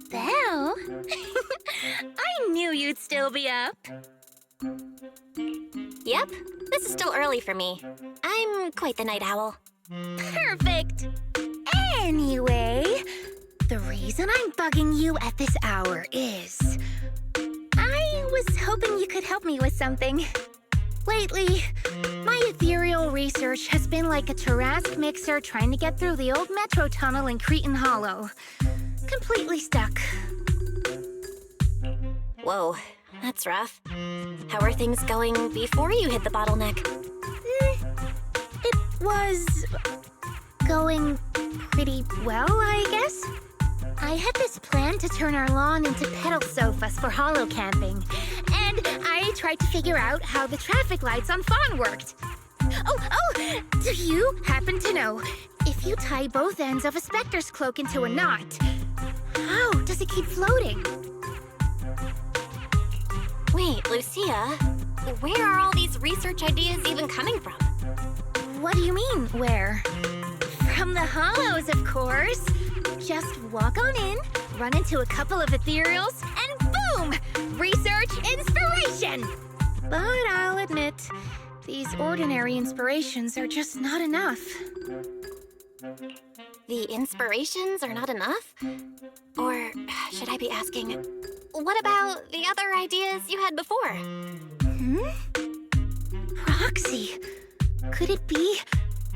Belle? I knew you'd still be up. Yep, this is still early for me. I'm quite the night owl. Perfect. Anyway, the reason I'm bugging you at this hour is I was hoping you could help me with something. Lately, my ethereal research has been like a Tarrasque mixer trying to get through the old metro tunnel in Cretan Hollow. Completely stuck. Whoa, that's rough. How are things going before you hit the bottleneck? It was going pretty well, I guess. I had this plan to turn our lawn into pedal sofas for hollow camping, and I tried to figure out how the traffic lights on Fawn worked. Oh, do you happen to know if you tie both ends of a Spectre's cloak into a knot, how does it keep floating? Wait, Lucia, where are all these research ideas even coming from? What do you mean, where? From the hollows, of course. Just walk on in, run into a couple of ethereals, and boom! Research inspiration! But I'll admit, these ordinary inspirations are just not enough. The inspirations are not enough? Or should I be asking, what about the other ideas you had before? Proxy, could it be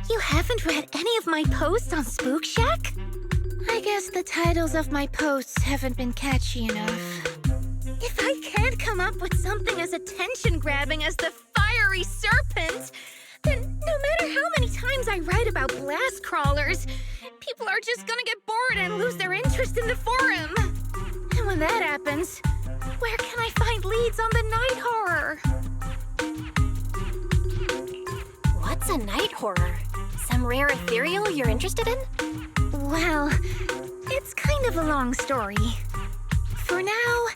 you haven't read any of my posts on Spook Shack? I guess the titles of my posts haven't been catchy enough. If I can't come up with something as attention-grabbing as the fiery serpent, then no matter how many times I write about blast crawlers, people are just gonna get bored and lose their interest in the forum. And when that happens, where can I find leads on the night horror? What's a night horror? Some rare ethereal you're interested in? Well, it's kind of a long story. For now,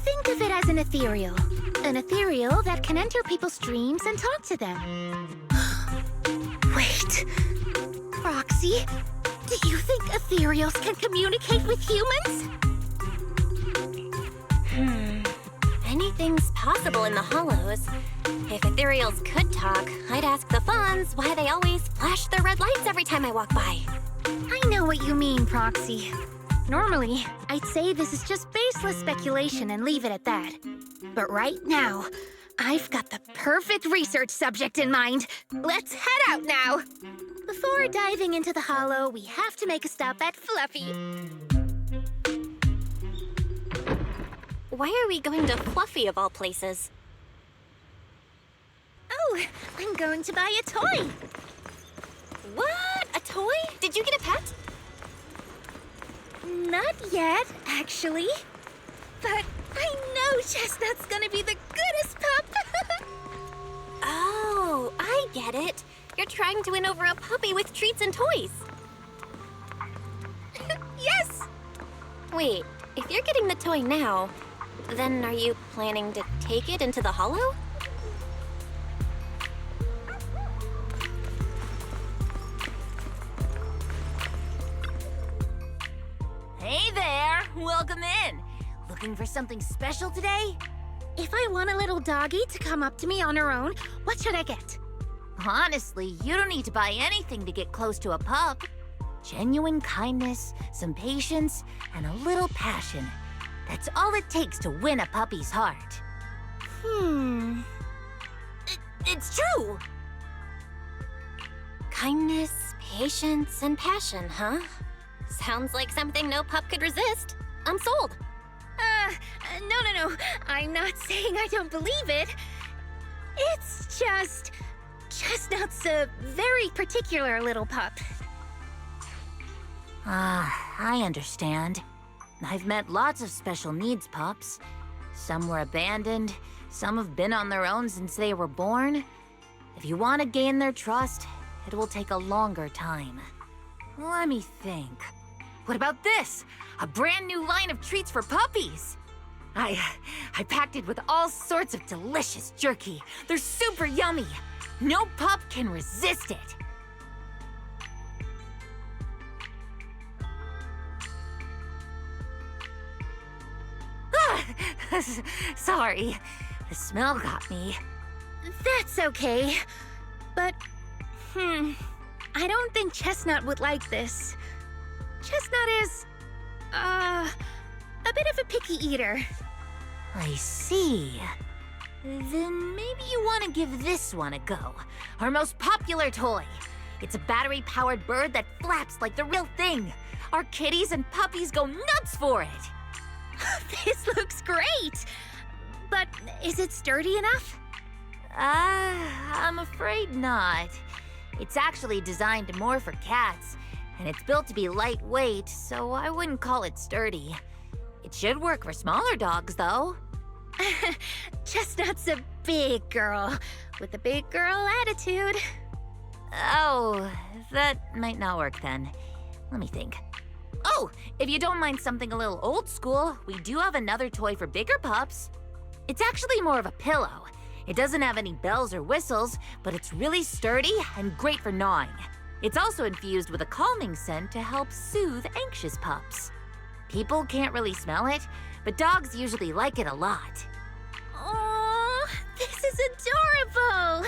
think of it as an ethereal. An ethereal that can enter people's dreams and talk to them. Wait, Roxy, do you think ethereals can communicate with humans? Anything's possible in the hollows. If ethereals could talk, I'd ask the Fawns why they always flash their red lights every time I walk by. I know what you mean, Proxy. Normally, I'd say this is just baseless speculation and leave it at that. But right now, I've got the perfect research subject in mind. Let's head out now! Before diving into the hollow, we have to make a stop at Fluffy. Why are we going to Fluffy of all places? Oh, I'm going to buy a toy. What? A toy? Did you get a pet? Not yet, actually. But I know Chestnut's gonna be the goodest pup. Oh, I get it. You're trying to win over a puppy with treats and toys. Yes! Wait, if you're getting the toy now, then are you planning to take it into the hollow? Hey there! Welcome in! Looking for something special today? If I want a little doggy to come up to me on her own, what should I get? Honestly, you don't need to buy anything to get close to a pup. Genuine kindness, some patience, and a little passion. That's all it takes to win a puppy's heart. It's true! Kindness, patience, and passion, huh? Sounds like something no pup could resist. I'm sold. No. I'm not saying I don't believe it. It's just... Chestnut's a very particular little pup. I understand. I've met lots of special needs pups. Some were abandoned, some have been on their own since they were born. If you want to gain their trust, it will take a longer time. Let me think. What about this? A brand new line of treats for puppies! I packed it with all sorts of delicious jerky. They're super yummy. No pup can resist it. Sorry. The smell got me. That's okay. But, I don't think Chestnut would like this. Chestnut is, a bit of a picky eater. I see. Then maybe you want to give this one a go. Our most popular toy. It's a battery-powered bird that flaps like the real thing. Our kitties and puppies go nuts for it. This looks great! But is it sturdy enough? I'm afraid not. It's actually designed more for cats, and it's built to be lightweight, so I wouldn't call it sturdy. It should work for smaller dogs, though. Chestnut's a big girl, with a big girl attitude. Oh, that might not work then. Let me think. Oh, if you don't mind something a little old school, we do have another toy for bigger pups. It's actually more of a pillow. It doesn't have any bells or whistles, but it's really sturdy and great for gnawing. It's also infused with a calming scent to help soothe anxious pups. People can't really smell it, but dogs usually like it a lot. Oh, this is adorable!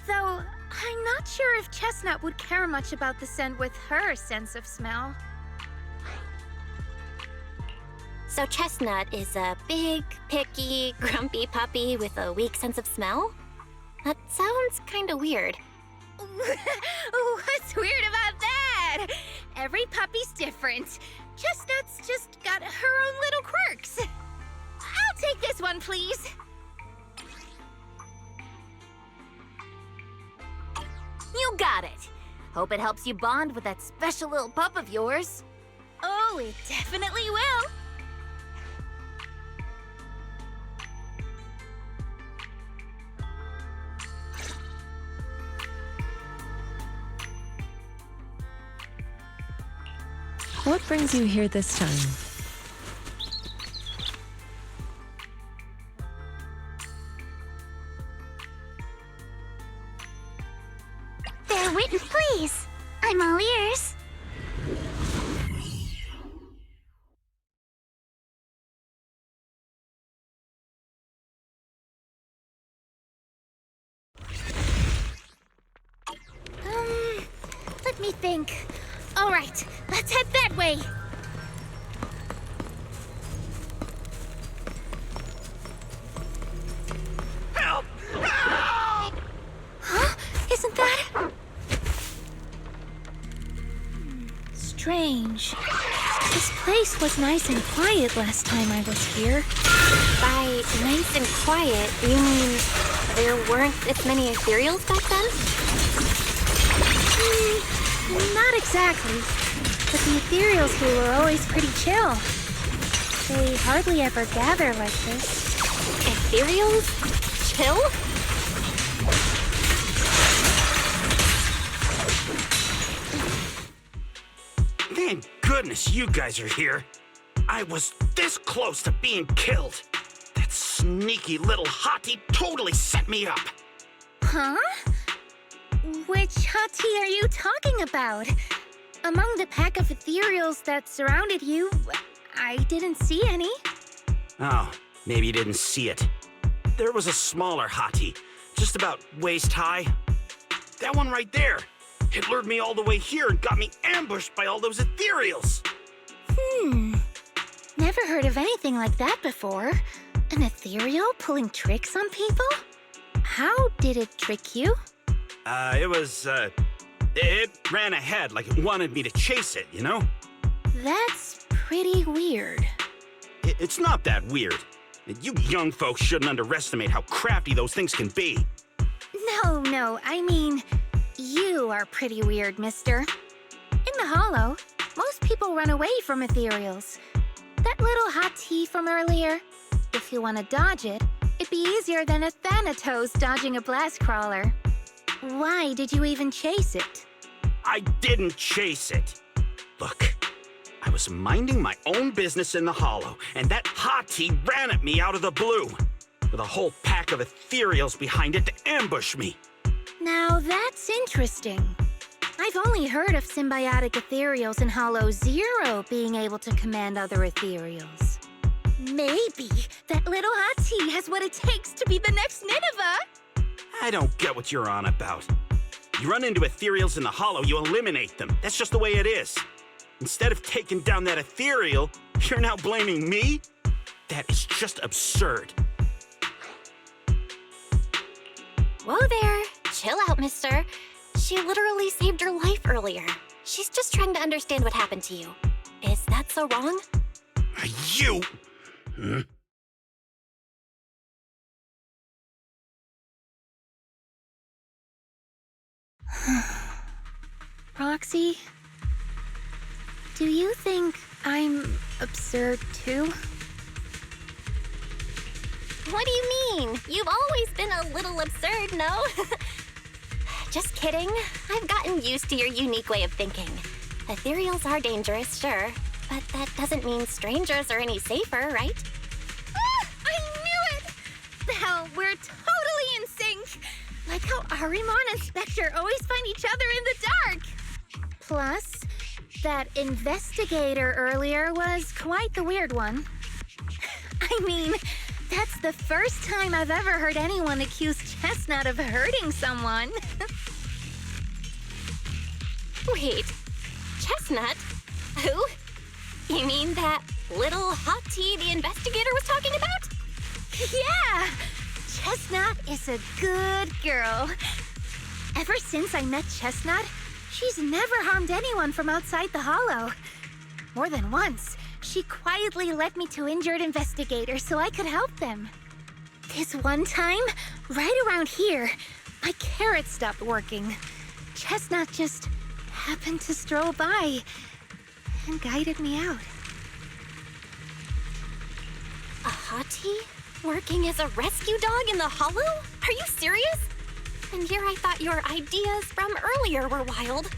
Though, I'm not sure if Chestnut would care much about the scent with her sense of smell. So Chestnut is a big, picky, grumpy puppy with a weak sense of smell? That sounds kinda weird. What's weird about that? Every puppy's different. Chestnut's just got her own little quirks. I'll take this one, please. You got it. Hope it helps you bond with that special little pup of yours. Oh, it definitely will. What brings you here this time? Bear witness, please. I'm all ears. Let me think. All right, let's head that way. Help! Help! Huh? Isn't that... strange. This place was nice and quiet last time I was here. By nice and quiet, you mean there weren't as many ethereals back then? Not exactly. But the ethereals here were always pretty chill. They hardly ever gather like this. Ethereals? Chill? Thank goodness you guys are here. I was this close to being killed. That sneaky little Hati totally set me up. Huh? Which Hati are you talking about? Among the pack of ethereals that surrounded you, I didn't see any. Oh, maybe you didn't see it. There was a smaller Hati, just about waist high. That one right there. It lured me all the way here and got me ambushed by all those ethereals. Never heard of anything like that before. An ethereal pulling tricks on people? How did it trick you? It ran ahead like it wanted me to chase it, you know? That's pretty weird. It's not that weird. You young folks shouldn't underestimate how crafty those things can be. No, I mean, you are pretty weird, mister. In the Hollow, most people run away from ethereals. That little Hati from earlier, if you want to dodge it, it'd be easier than a Thanatos dodging a blast crawler. Why did you even chase it? I didn't chase it. Look, I was minding my own business in the Hollow, and that Hati ran at me out of the blue, with a whole pack of ethereals behind it to ambush me. Now that's interesting. I've only heard of symbiotic ethereals in Hollow Zero being able to command other ethereals. maybe that little Hati has what it takes to be the next Nineveh. I don't get what you're on about. You run into ethereals in the hollow, you eliminate them. That's just the way it is. Instead of taking down that ethereal, you're now blaming me? That is just absurd. Whoa there. Chill out, mister. She literally saved your life earlier. She's just trying to understand what happened to you. Is that so wrong? You! Roxy, do you think I'm absurd too? What do you mean? You've always been a little absurd, no? Just kidding. I've gotten used to your unique way of thinking. Ethereals are dangerous, sure, but that doesn't mean strangers are any safer, right? Ah, I knew it! Hell, we're totally in sync! Like how Arimon and Spectre always find each other in the dark! Plus, that investigator earlier was quite the weird one. I mean, that's the first time I've ever heard anyone accuse Chestnut of hurting someone. Wait, Chestnut? Who? You mean that little Hati the investigator was talking about? Yeah! Chestnut is a good girl. Ever since I met Chestnut, she's never harmed anyone from outside the hollow. More than once, she quietly led me to injured investigators so I could help them. This one time, right around here, my carrot stopped working. Chestnut just happened to stroll by and guided me out. A Hati? Working as a rescue dog in the hollow? Are you serious? And here I thought your ideas from earlier were wild.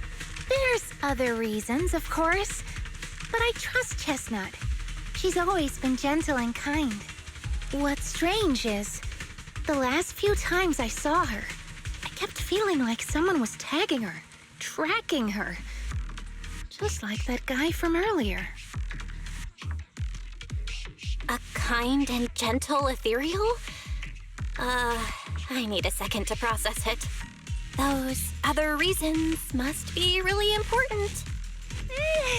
There's other reasons, of course, but I trust Chestnut. She's always been gentle and kind. What's strange is, the last few times I saw her, I kept feeling like someone was tagging her, tracking her. Just like that guy from earlier. A kind and gentle ethereal? I need a second to process it. Those other reasons must be really important.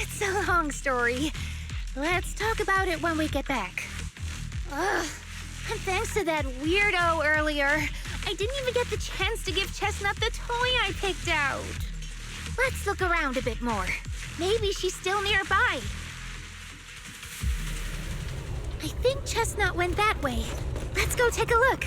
It's a long story. Let's talk about it when we get back. Ugh, and thanks to that weirdo earlier, I didn't even get the chance to give Chestnut the toy I picked out. Let's look around a bit more. Maybe she's still nearby. I think Chestnut went that way. Let's go take a look.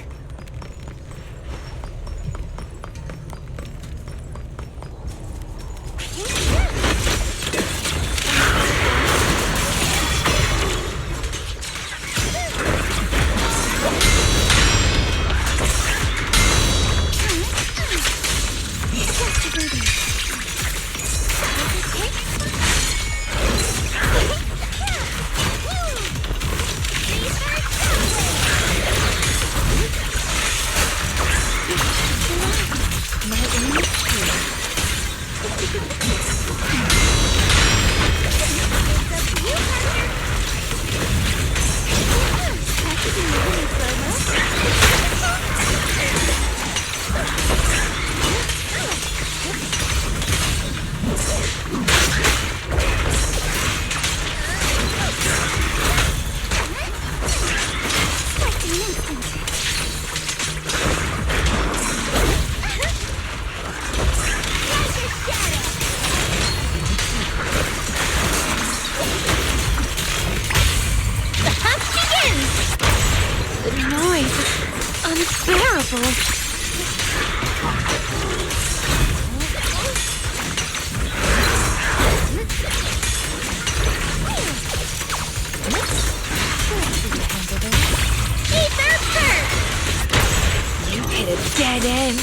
Dead end.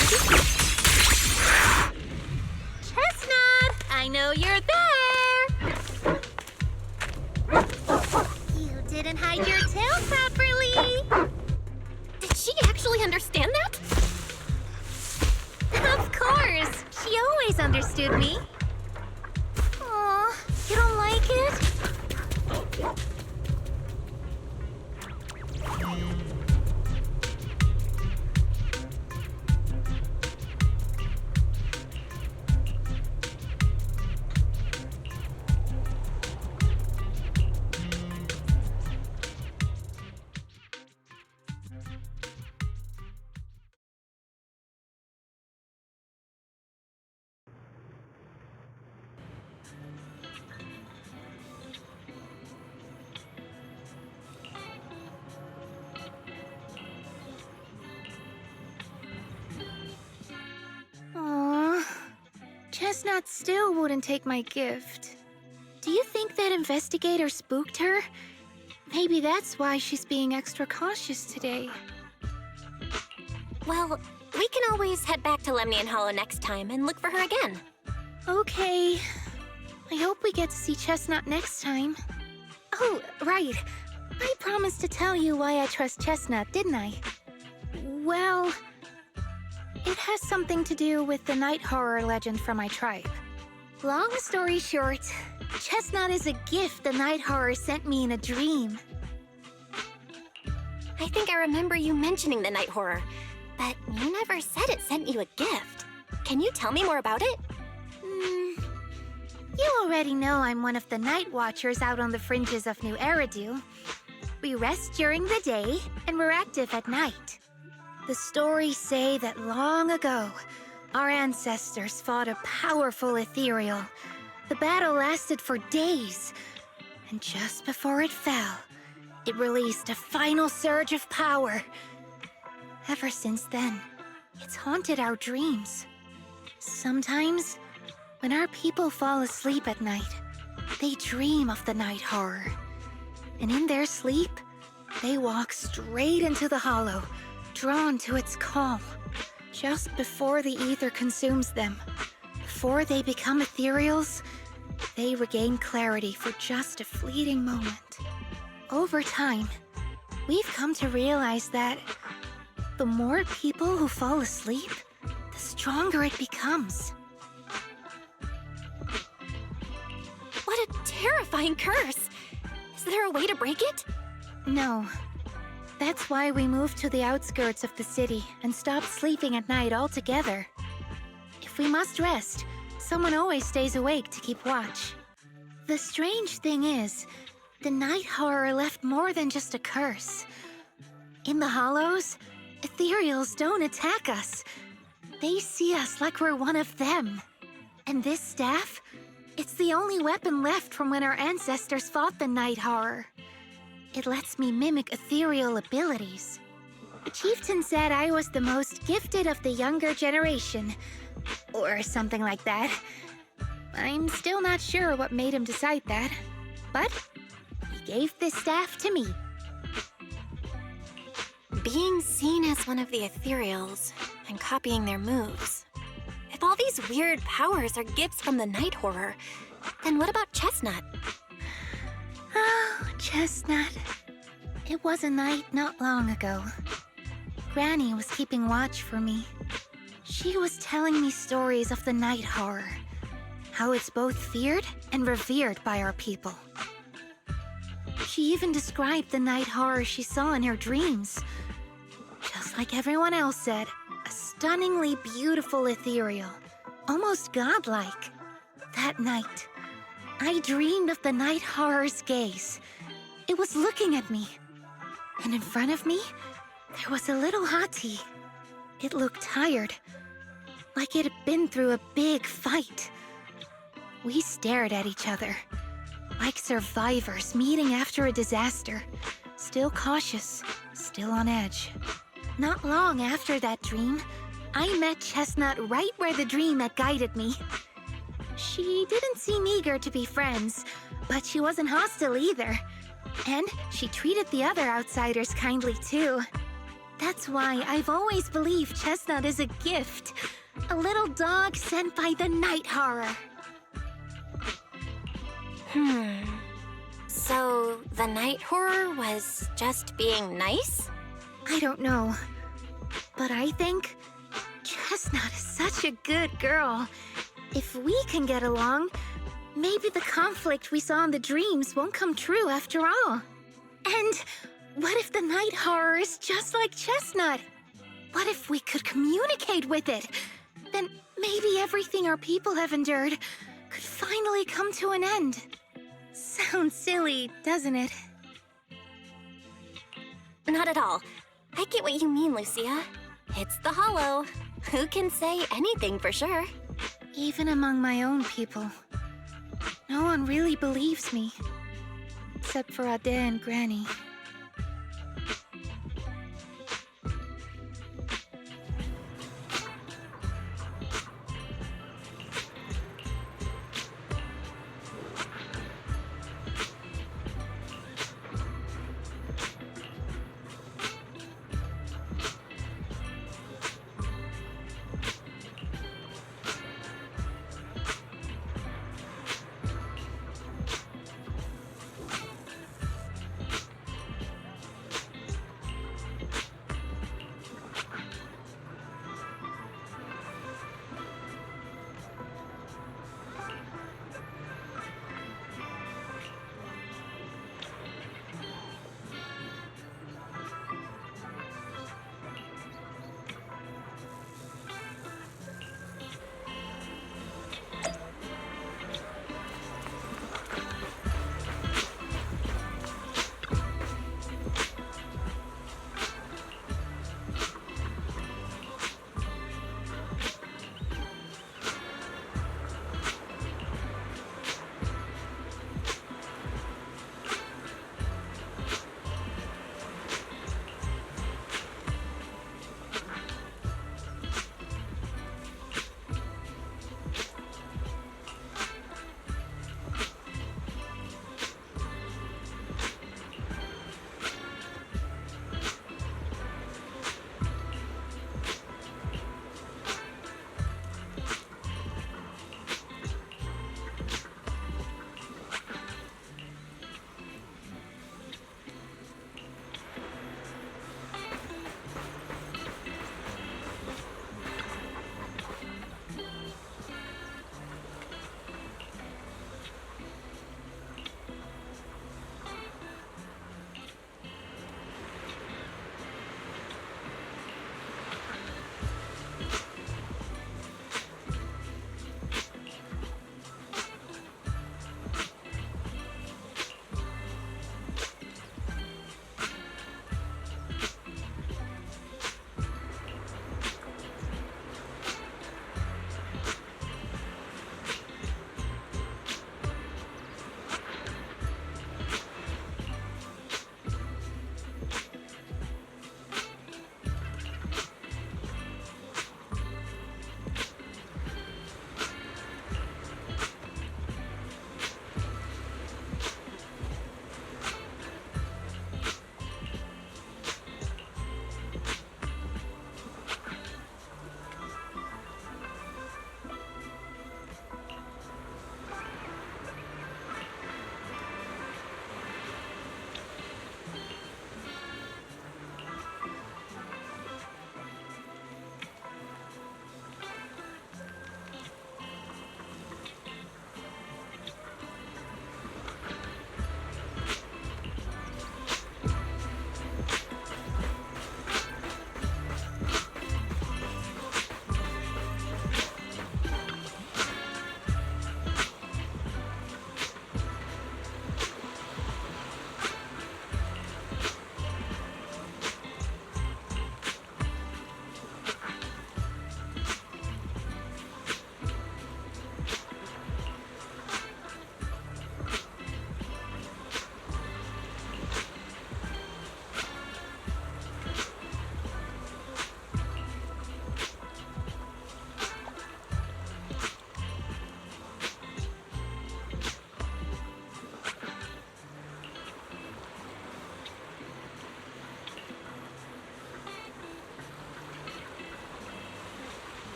Chestnut, I know you're there. You didn't hide your tail properly. Did she actually understand that? Of course. She always understood me. Aw, you don't like it? Chestnut still wouldn't take my gift. Do you think that investigator spooked her? Maybe that's why she's being extra cautious today. Well, we can always head back to Lemnian Hollow next time and look for her again. Okay. I hope we get to see Chestnut next time. Oh, right. I promised to tell you why I trust Chestnut, didn't I? Well, it has something to do with the night horror legend from my tribe. Long story short, Chestnut is a gift the night horror sent me in a dream. I think I remember you mentioning the night horror, but you never said it sent you a gift. Can you tell me more about it? You already know I'm one of the night watchers out on the fringes of New Eridu. We rest during the day, and we're active at night. The stories say that long ago, our ancestors fought a powerful ethereal. The battle lasted for days, and just before it fell, it released a final surge of power. Ever since then, it's haunted our dreams. Sometimes, when our people fall asleep at night, they dream of the night horror. And in their sleep, they walk straight into the hollow, drawn to its call. Just before the ether consumes them, before they become ethereals, they regain clarity for just a fleeting moment. Over time, we've come to realize that the more people who fall asleep, the stronger it becomes. What a terrifying curse! Is there a way to break it? No. That's why we moved to the outskirts of the city and stopped sleeping at night altogether. If we must rest, someone always stays awake to keep watch. The strange thing is, the night horror left more than just a curse. In the hollows, ethereals don't attack us. They see us like we're one of them. And this staff, it's the only weapon left from when our ancestors fought the night horror. It lets me mimic ethereal abilities. The chieftain said I was the most gifted of the younger generation, or something like that. I'm still not sure what made him decide that, but he gave this staff to me. Being seen as one of the ethereals and copying their moves. If all these weird powers are gifts from the night horror, then what about Chestnut? Oh, Chestnut. It was a night not long ago. Granny was keeping watch for me. She was telling me stories of the night horror, how it's both feared and revered by our people. She even described the night horror she saw in her dreams. Just like everyone else said, a stunningly beautiful ethereal, almost godlike. That night, I dreamed of the night horror's gaze. It was looking at me. And in front of me, there was a little Hati. It looked tired, like it had been through a big fight. We stared at each other, like survivors meeting after a disaster, still cautious, still on edge. Not long after that dream, I met Chestnut right where the dream had guided me. She didn't seem eager to be friends, but she wasn't hostile either. And she treated the other outsiders kindly too. That's why I've always believed Chestnut is a gift. A little dog sent by the night horror. So the night horror was just being nice? I don't know. But I think Chestnut is such a good girl. If we can get along, maybe the conflict we saw in the dreams won't come true after all. And what if the night horror is just like Chestnut? What if we could communicate with it? Then maybe everything our people have endured could finally come to an end. Sounds silly, doesn't it? Not at all. I get what you mean, Lucia. It's the Hollow. Who can say anything for sure? Even among my own people, no one really believes me. Except for Ade and Granny.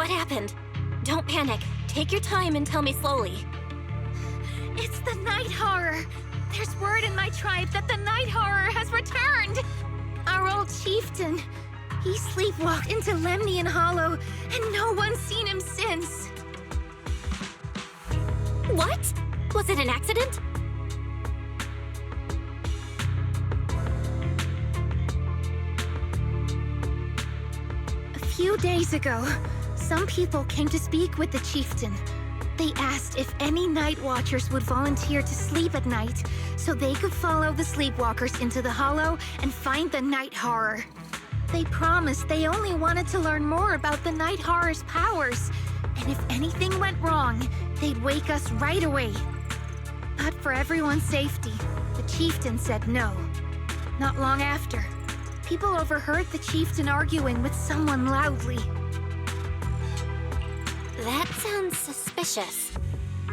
What happened? Don't panic. Take your time and tell me slowly. It's the night horror. There's word in my tribe that the night horror has returned. Our old chieftain. He sleepwalked into Lemnian Hollow, and no one's seen him since. What? Was it an accident? A few days ago, some people came to speak with the chieftain. They asked if any night watchers would volunteer to sleep at night so they could follow the sleepwalkers into the hollow and find the night horror. They promised they only wanted to learn more about the night horror's powers, and if anything went wrong, they'd wake us right away. But for everyone's safety, the chieftain said no. Not long after, people overheard the chieftain arguing with someone loudly. That sounds suspicious.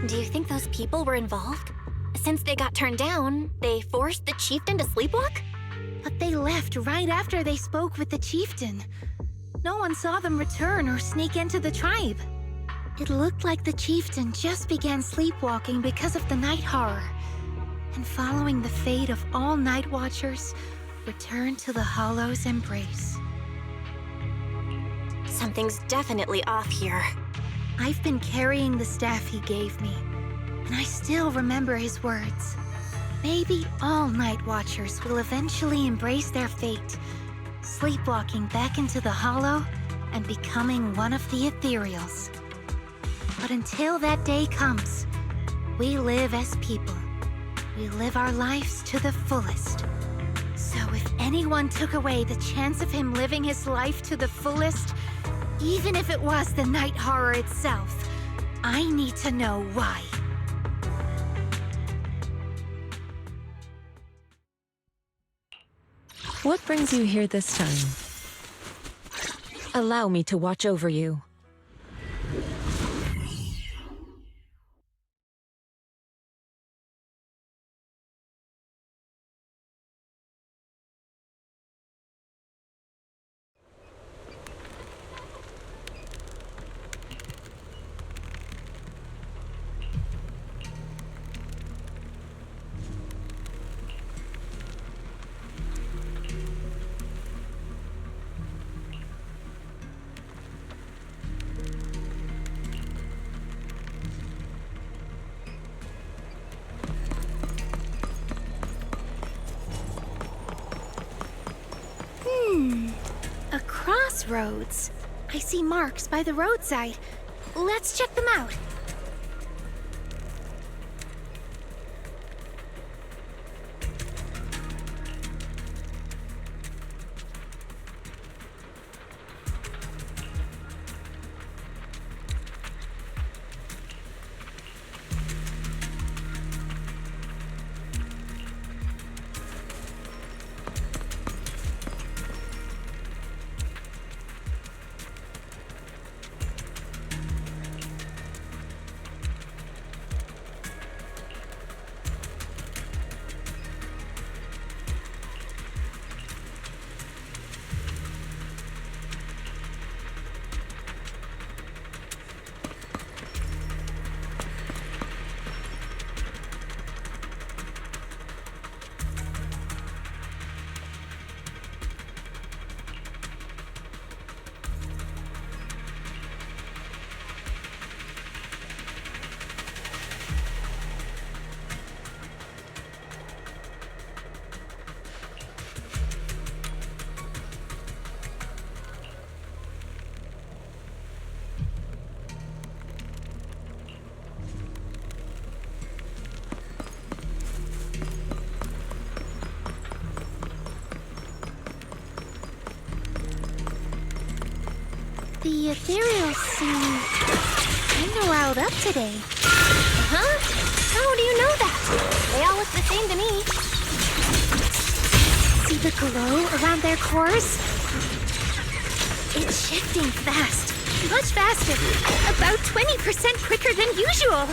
Do you think those people were involved? Since they got turned down, they forced the chieftain to sleepwalk? But they left right after they spoke with the chieftain. No one saw them return or sneak into the tribe. It looked like the chieftain just began sleepwalking because of the night horror, and following the fate of all night watchers, returned to the Hollow's embrace. Something's definitely off here. I've been carrying the staff he gave me, and I still remember his words. Maybe all night watchers will eventually embrace their fate, sleepwalking back into the Hollow and becoming one of the ethereals. But until that day comes, we live as people. We live our lives to the fullest. So if anyone took away the chance of him living his life to the fullest, even if it was the night horror itself, I need to know why. What brings you here this time? Allow me to watch over you. A crossroads. I see marks by the roadside. Let's check them out. The ethereals seem kinda riled up today. Huh? How do you know that? They all look the same to me. See the glow around their cores? It's shifting fast. Much faster. About 20% quicker than usual.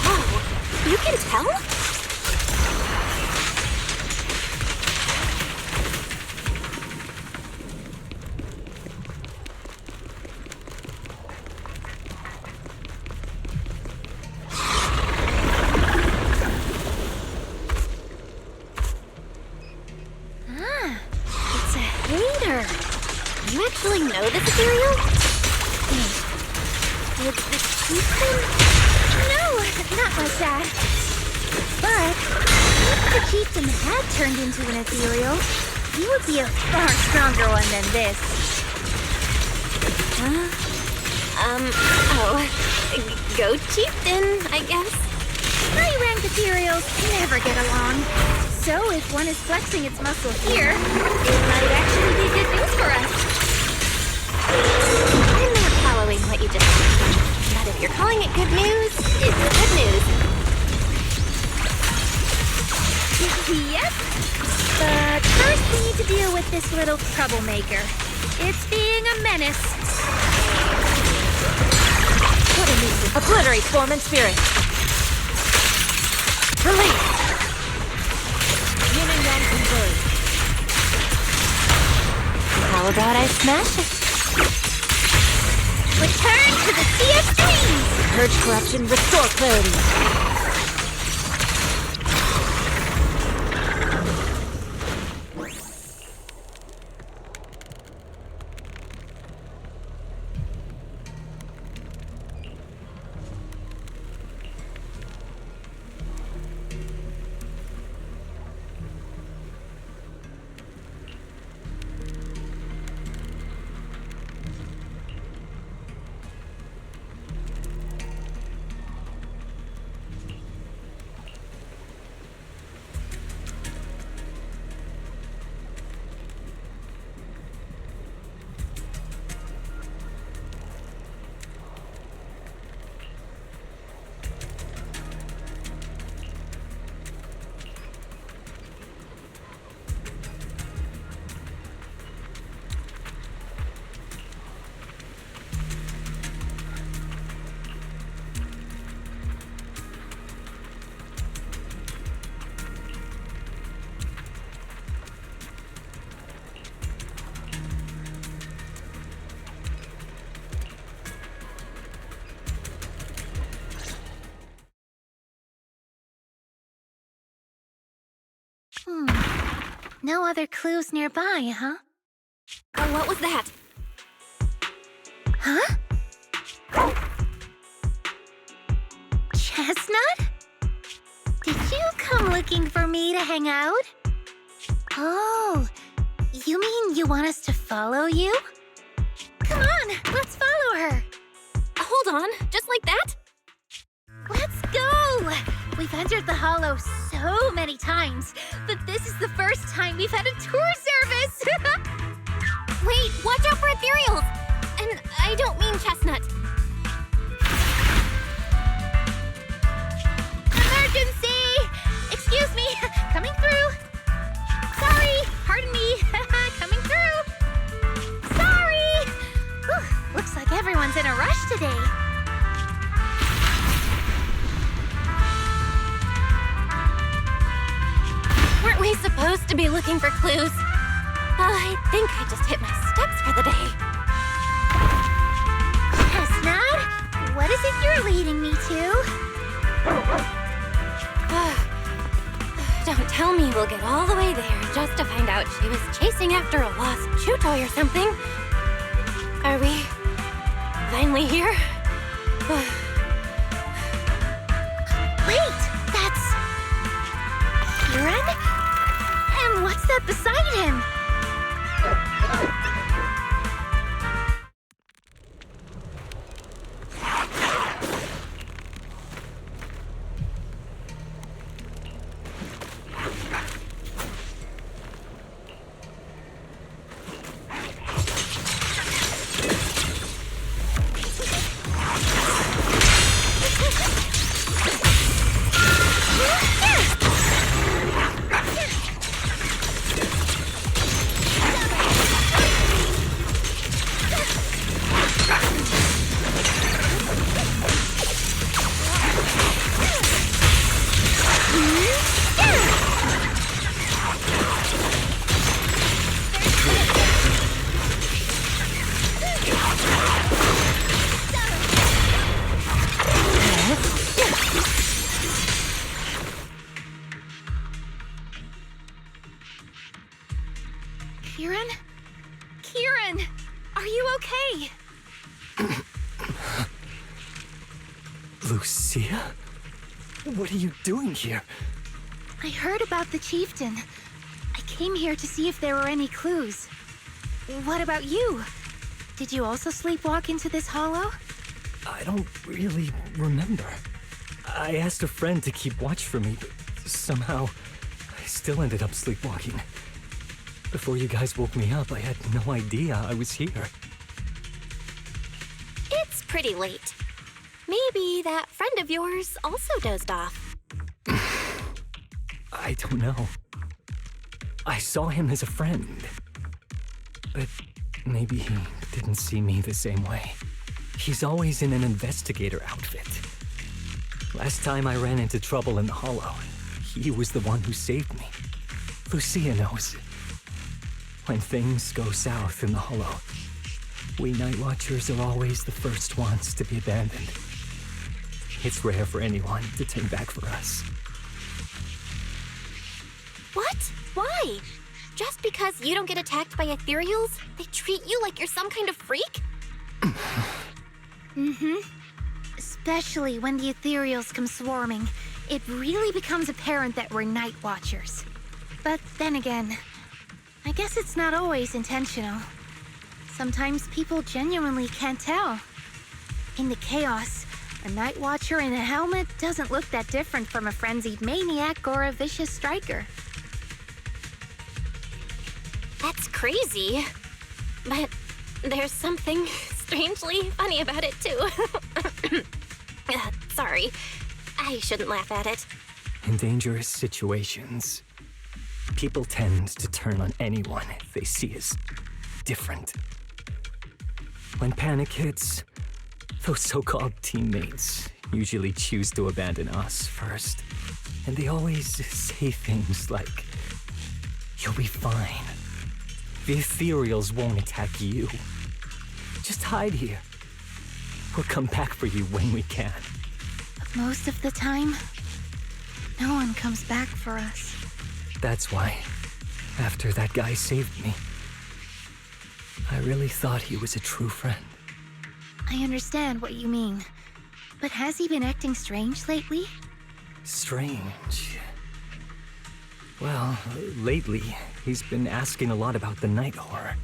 Oh, you can tell? know this ethereal? Did the chieftain? No, not like that. But if the chieftain had turned into an ethereal, he would be a far stronger one than this. Go chieftain, I guess. High-rank ethereals never get along. So if one is flexing its muscle here, it might actually be good news for us. I'm not following what you just said. But if you're calling it good news, it's good news. Yep. But first we need to deal with this little troublemaker. It's being a menace. What a nuisance. Obliterate form and spirit. Release. Yin and yang converge. How about I smash it? Return to the Sea of Dreams! Purge corruption, restore clarity. No other clues nearby, huh? Oh, what was that? Huh? Chestnut? Did you come looking for me to hang out? Oh, you mean you want us to follow you? Come on, let's follow her. Hold on, just like that? Let's go! We've entered the Hollow so many times, but this is the first time we've had a tour service! Wait, watch out for ethereals! And I don't mean Chestnut. Emergency! Excuse me, coming through. Sorry, pardon me, coming through. Sorry! Whew, looks like everyone's in a rush today. Weren't we supposed to be looking for clues? I think I just hit my steps for the day. Chestnut, what is it you're leading me to? Don't tell me we'll get all the way there just to find out she was chasing after a lost chew toy or something. Are we finally here? Wait, that's... Kieran? And what's that beside him? Lucia? What are you doing here? I heard about the chieftain. I came here to see if there were any clues. What about you? Did you also sleepwalk into this hollow? I don't really remember. I asked a friend to keep watch for me, but somehow I still ended up sleepwalking. Before you guys woke me up, I had no idea I was here. It's pretty late. Maybe that friend of yours also dozed off. I don't know. I saw him as a friend. But maybe he didn't see me the same way. He's always in an investigator outfit. Last time I ran into trouble in the Hollow, he was the one who saved me. Lucia knows. When things go south in the Hollow, we Night Watchers are always the first ones to be abandoned. It's rare for anyone to turn back for us. What? Why? Just because you don't get attacked by ethereals, they treat you like you're some kind of freak? Especially when the ethereals come swarming, it really becomes apparent that we're Night Watchers. But then again, I guess it's not always intentional. Sometimes people genuinely can't tell. In the chaos, a Night Watcher in a helmet doesn't look that different from a frenzied maniac or a vicious striker. That's crazy. But there's something strangely funny about it, too. Sorry. I shouldn't laugh at it. In dangerous situations, people tend to turn on anyone they see as different. When panic hits, those so-called teammates usually choose to abandon us first. And they always say things like, "You'll be fine. The ethereals won't attack you. Just hide here. We'll come back for you when we can." But most of the time, no one comes back for us. That's why, after that guy saved me, I really thought he was a true friend. I understand what you mean. But has he been acting strange lately? Strange. Well, lately, he's been asking a lot about the night horror.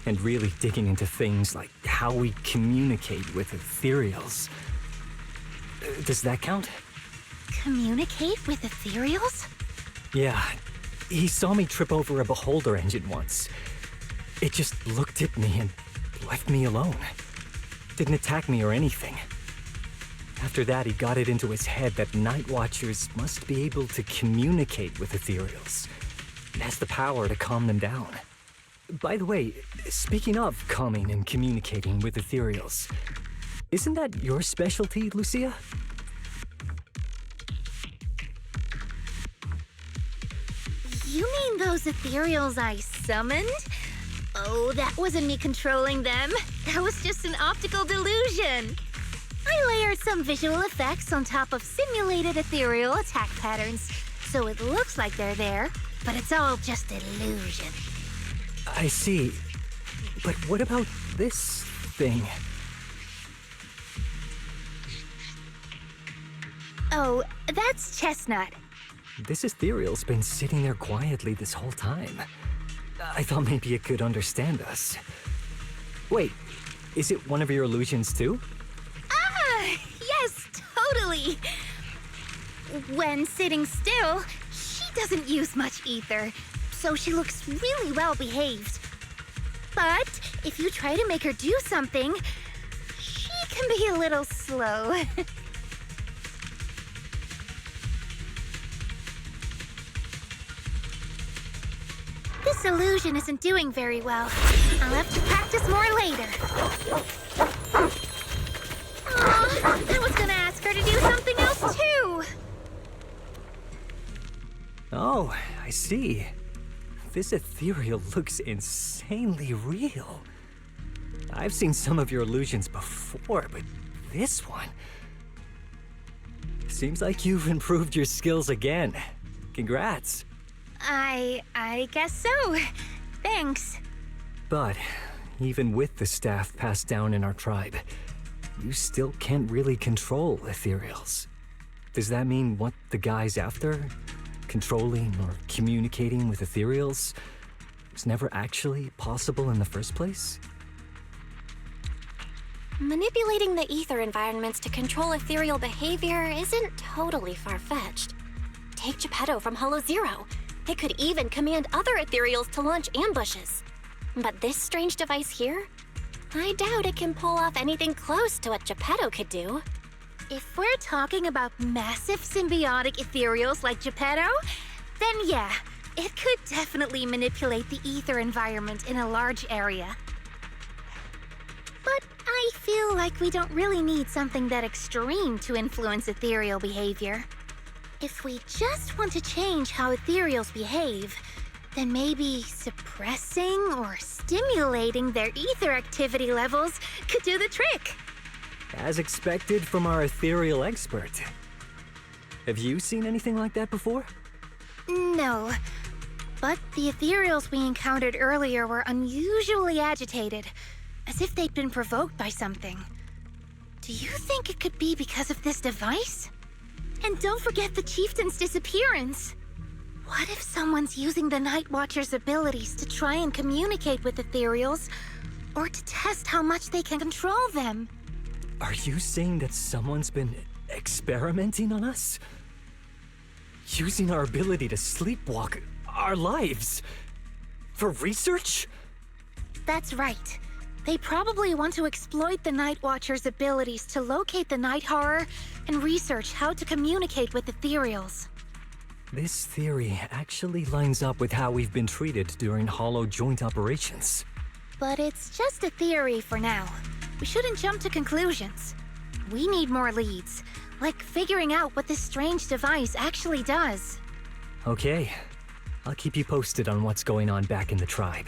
And really digging into things like how we communicate with ethereals. Does that count? Communicate with ethereals? Yeah. He saw me trip over a beholder engine once. It just looked at me and left me alone. Didn't attack me or anything. After that, he got it into his head that Night Watchers must be able to communicate with ethereals. It has the power to calm them down. By the way, speaking of calming and communicating with ethereals, isn't that your specialty, Lucia? You mean those ethereals I summoned? Oh, that wasn't me controlling them. That was just an optical delusion. I layered some visual effects on top of simulated ethereal attack patterns, so it looks like they're there, but it's all just illusion. I see. But what about this thing? Oh, that's Chestnut. This ethereal's been sitting there quietly this whole time. I thought maybe it could understand us. Wait, is it one of your illusions too? Ah, yes, totally. When sitting still, she doesn't use much ether, so she looks really well behaved. But if you try to make her do something, she can be a little slow. This illusion isn't doing very well. I'll have to practice more later. Aw, I was gonna ask her to do something else too. Oh, I see. This ethereal looks insanely real. I've seen some of your illusions before, but this one... Seems like you've improved your skills again. Congrats. I guess so. Thanks. But even with the staff passed down in our tribe, you still can't really control ethereals. Does that mean what the guy's after? Controlling or communicating with ethereals was never actually possible in the first place? Manipulating the ether environments to control ethereal behavior isn't totally far-fetched. Take Geppetto from Hollow Zero. It could even command other ethereals to launch ambushes. But this strange device here? I doubt it can pull off anything close to what Geppetto could do. If we're talking about massive symbiotic ethereals like Geppetto, then yeah, it could definitely manipulate the ether environment in a large area. But I feel like we don't really need something that extreme to influence ethereal behavior. If we just want to change how ethereals behave, then maybe suppressing or stimulating their ether activity levels could do the trick. As expected from our ethereal expert. Have you seen anything like that before? No, but the ethereals we encountered earlier were unusually agitated, as if they'd been provoked by something. Do you think it could be because of this device? And don't forget the chieftain's disappearance. What if someone's using the Night Watcher's abilities to try and communicate with ethereals, or to test how much they can control them? Are you saying that someone's been experimenting on us? Using our ability to sleepwalk our lives? For research? That's right. They probably want to exploit the Night Watcher's abilities to locate the Night Horror and research how to communicate with ethereals. This theory actually lines up with how we've been treated during Hollow joint operations. But it's just a theory for now. We shouldn't jump to conclusions. We need more leads, like figuring out what this strange device actually does. Okay, I'll keep you posted on what's going on back in the tribe.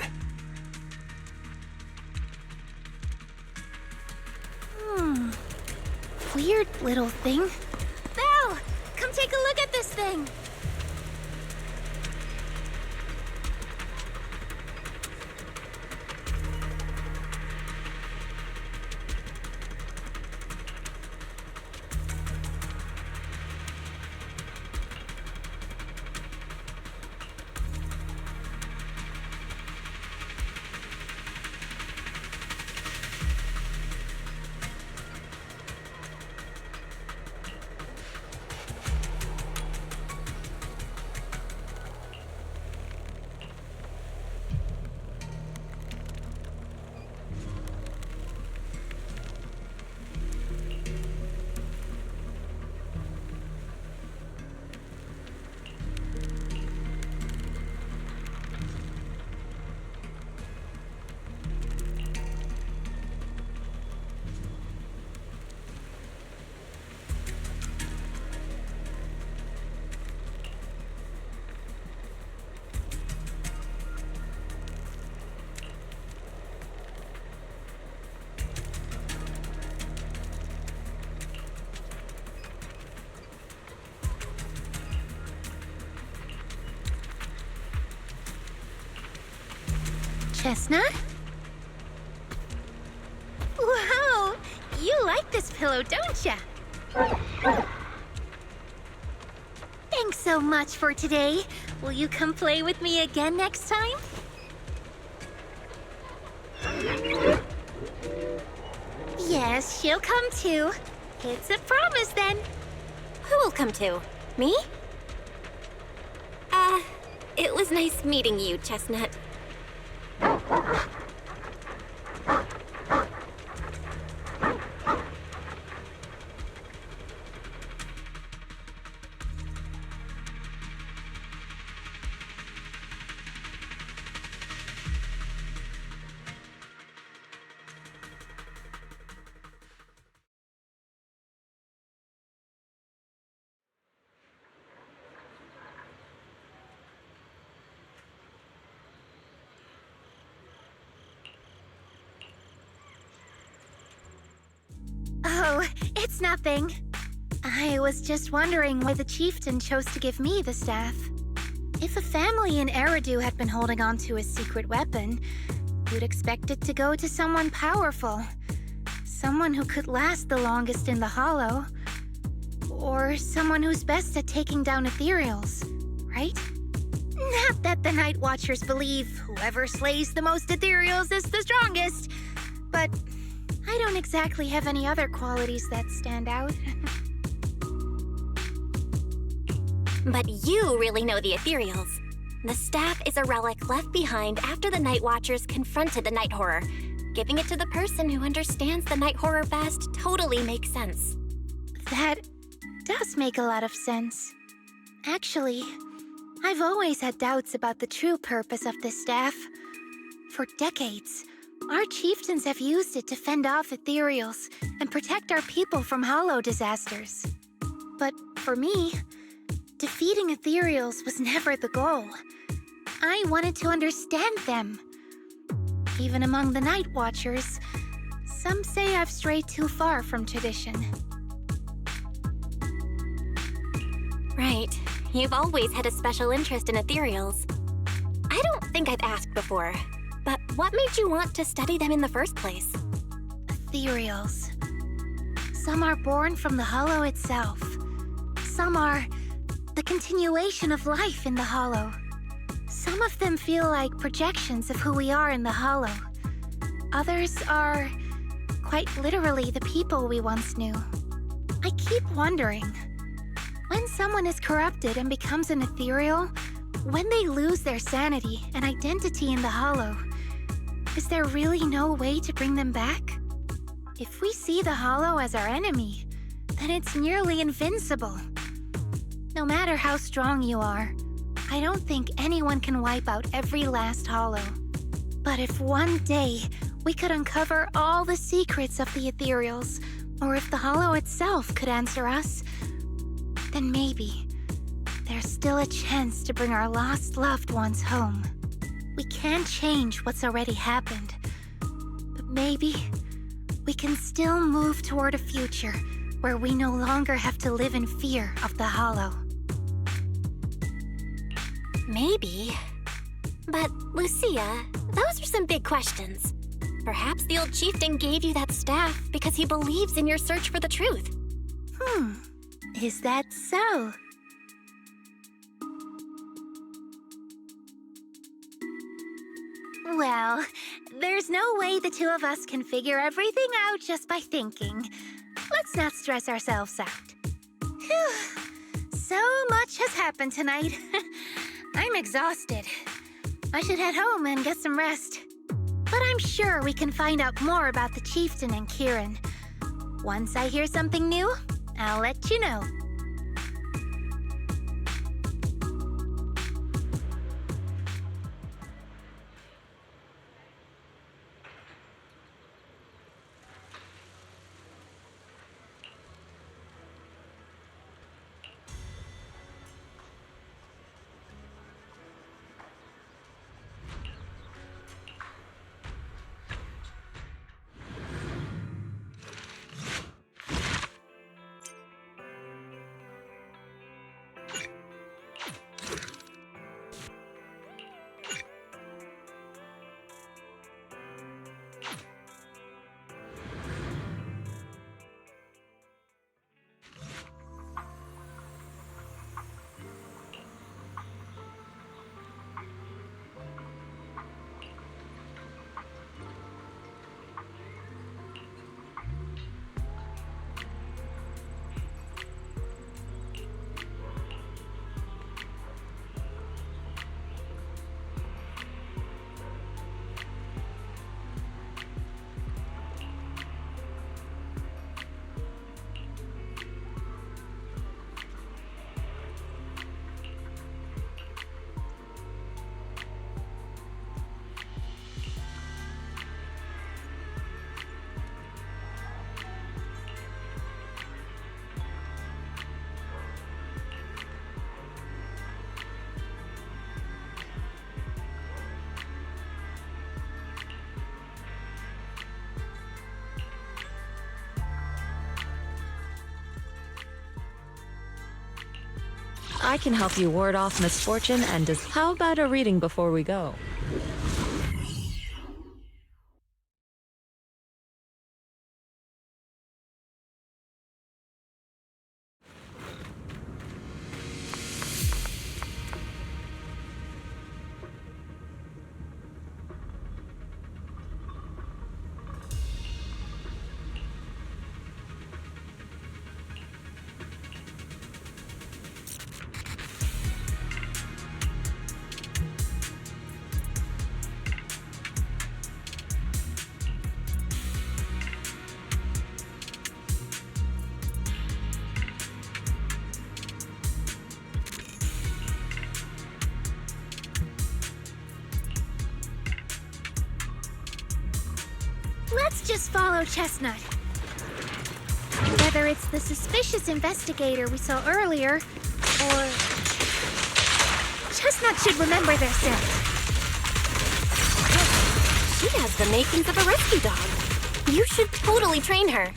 Weird little thing. Belle, come take a look at this thing. Chestnut? Wow! You like this pillow, don't ya? Thanks so much for today. Will you come play with me again next time? Yes, she'll come too. It's a promise then. Who will come to? Me? It was nice meeting you, Chestnut. Oh, it's nothing. I was just wondering why the chieftain chose to give me the staff. If a family in Eridu had been holding on to a secret weapon, you'd expect it to go to someone powerful. someone who could last the longest in the Hollow. Or someone who's best at taking down ethereals, right? Not that the Night Watchers believe whoever slays the most ethereals is the strongest, but I don't exactly have any other qualities that stand out. But you really know the ethereals. The staff is a relic left behind after the Night Watchers confronted the Night Horror. Giving it to the person who understands the Night Horror best totally makes sense. That does make a lot of sense. Actually, I've always had doubts about the true purpose of this staff. For decades, our chieftains have used it to fend off ethereals and protect our people from hollow disasters. But for me, defeating ethereals was never the goal. I wanted to understand them. Even among the Night Watchers, some say I've strayed too far from tradition. Right. You've always had a special interest in ethereals. I don't think I've asked before, but what made you want to study them in the first place? Ethereals. Some are born from the Hollow itself. Some are the continuation of life in the Hollow. Some of them feel like projections of who we are in the Hollow. Others are quite literally the people we once knew. I keep wondering, when someone is corrupted and becomes an ethereal, when they lose their sanity and identity in the Hollow, is there really no way to bring them back? If we see the Hollow as our enemy, then it's nearly invincible. No matter how strong you are, I don't think anyone can wipe out every last Hollow. But if one day we could uncover all the secrets of the ethereals, or if the Hollow itself could answer us, then maybe there's still a chance to bring our lost loved ones home. We can't change what's already happened, but maybe we can still move toward a future where we no longer have to live in fear of the Hollow. Maybe. But, Lucia, those are some big questions. Perhaps the old chieftain gave you that staff because he believes in your search for the truth. Is that so? Well, there's no way the two of us can figure everything out just by thinking. Let's not stress ourselves out. Phew. So much has happened tonight. I'm exhausted. I should head home and get some rest. But I'm sure we can find out more about the chieftain and Kieran. Once I hear something new, I'll let you know. I can help you ward off misfortune and how about a reading before we go? just follow Chestnut. Whether it's the suspicious investigator we saw earlier, or... Chestnut should remember their scent. She has the makings of a rescue dog. You should totally train her.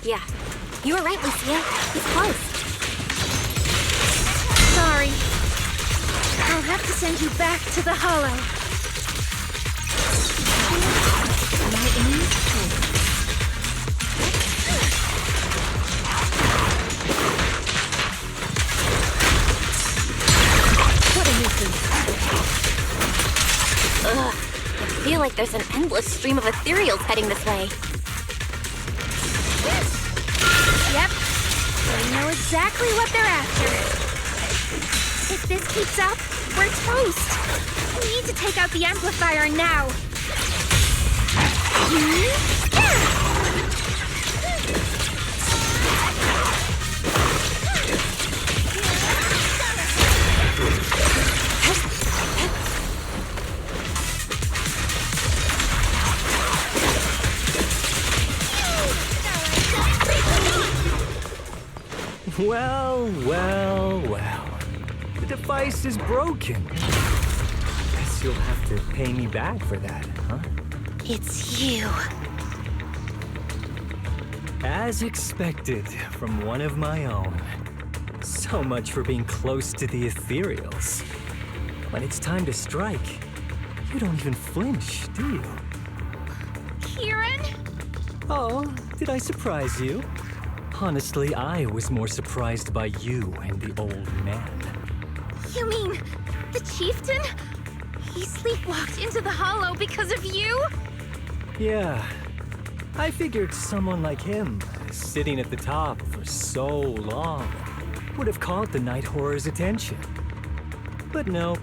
Yeah, you were right, Lucia. He's close. Sorry. I'll have to send you back to the Hollow. My aim is clear. What a nuisance. Ugh, I feel like there's an endless stream of ethereals heading this way. Yep. They know exactly what they're after. If this keeps up, we're toast. We need to take out the amplifier now. Well. The device is broken. Guess you'll have to pay me back for that, huh? It's you. As expected from one of my own. So much for being close to the ethereals. When it's time to strike, you don't even flinch, do you? Kieran? Oh, did I surprise you? Honestly, I was more surprised by you and the old man. You mean the chieftain? He sleepwalked into the Hollow because of you? Yeah. I figured someone like him, sitting at the top for so long, would have caught the Night Horror's attention. But nope.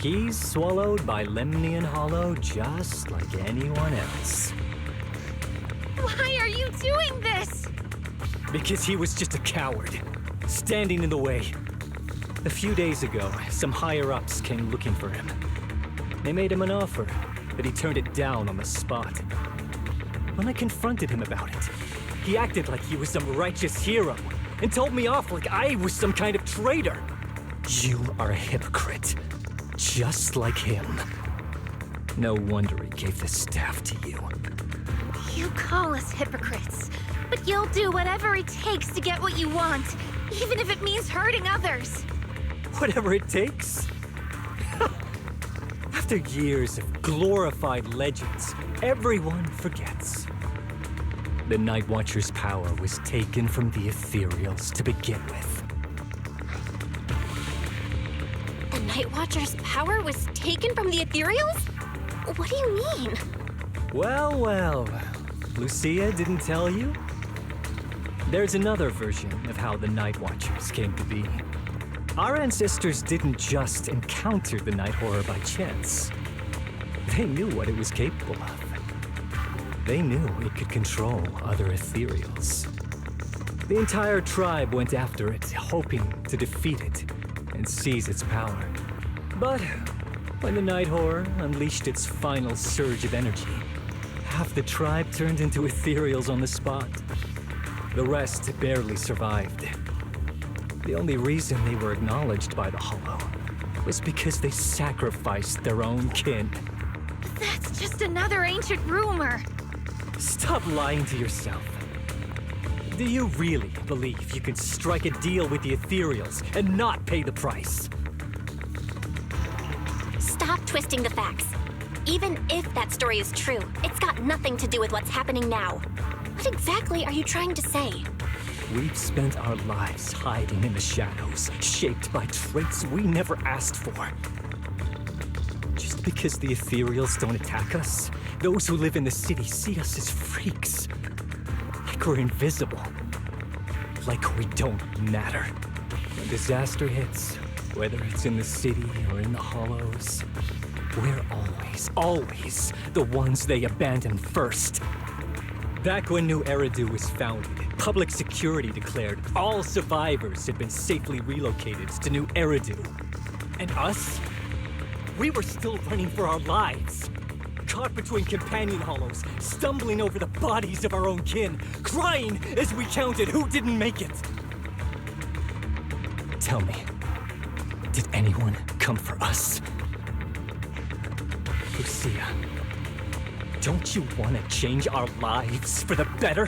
He's swallowed by Lemnian Hollow just like anyone else. Why are you doing this? Because he was just a coward, standing in the way. A few days ago, some higher-ups came looking for him. They made him an offer, but he turned it down on the spot. When I confronted him about it, he acted like he was some righteous hero and told me off like I was some kind of traitor. You are a hypocrite, just like him. No wonder he gave the staff to you. You call us hypocrites, but you'll do whatever it takes to get what you want. even if it means hurting others. Whatever it takes. After years of glorified legends, everyone forgets. The Night Watcher's power was taken from the Ethereals to begin with. The Night Watcher's power was taken from the Ethereals? What do you mean? Well, well, Lucia didn't tell you? There's another version of how the Night Watchers came to be. Our ancestors didn't just encounter the Night Horror by chance. They knew what it was capable of. They knew it could control other Ethereals. The entire tribe went after it, hoping to defeat it and seize its power. But when the Night Horror unleashed its final surge of energy, half the tribe turned into Ethereals on the spot. The rest barely survived. The only reason they were acknowledged by the Hollow was because they sacrificed their own kin. That's just another ancient rumor. Stop lying to yourself. Do you really believe you can strike a deal with the Ethereals and not pay the price? Stop twisting the facts. Even if that story is true, it's got nothing to do with what's happening now. What exactly are you trying to say? We've spent our lives hiding in the shadows, shaped by traits we never asked for. Just because the Ethereals don't attack us, those who live in the city see us as freaks. Like we're invisible. Like we don't matter. When disaster hits, whether it's in the city or in the hollows, we're always the ones they abandon first. Back when New Eridu was founded, public security declared all survivors had been safely relocated to New Eridu. And us? We were still running for our lives. Caught between companion hollows, stumbling over the bodies of our own kin, crying as we counted who didn't make it. Tell me, did anyone come for us? Lucia, don't you want to change our lives for the better?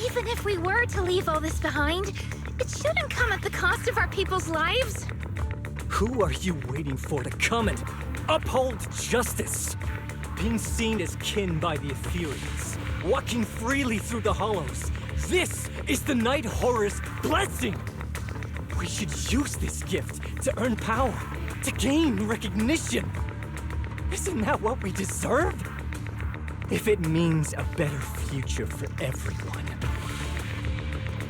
Even if we were to leave all this behind, it shouldn't come at the cost of our people's lives. Who are you waiting for to come and uphold justice? Being seen as kin by the Ethereals, walking freely through the hollows. This is the Night Horror's blessing! We should use this gift to earn power, to gain recognition. Isn't that what we deserve? If it means a better future for everyone,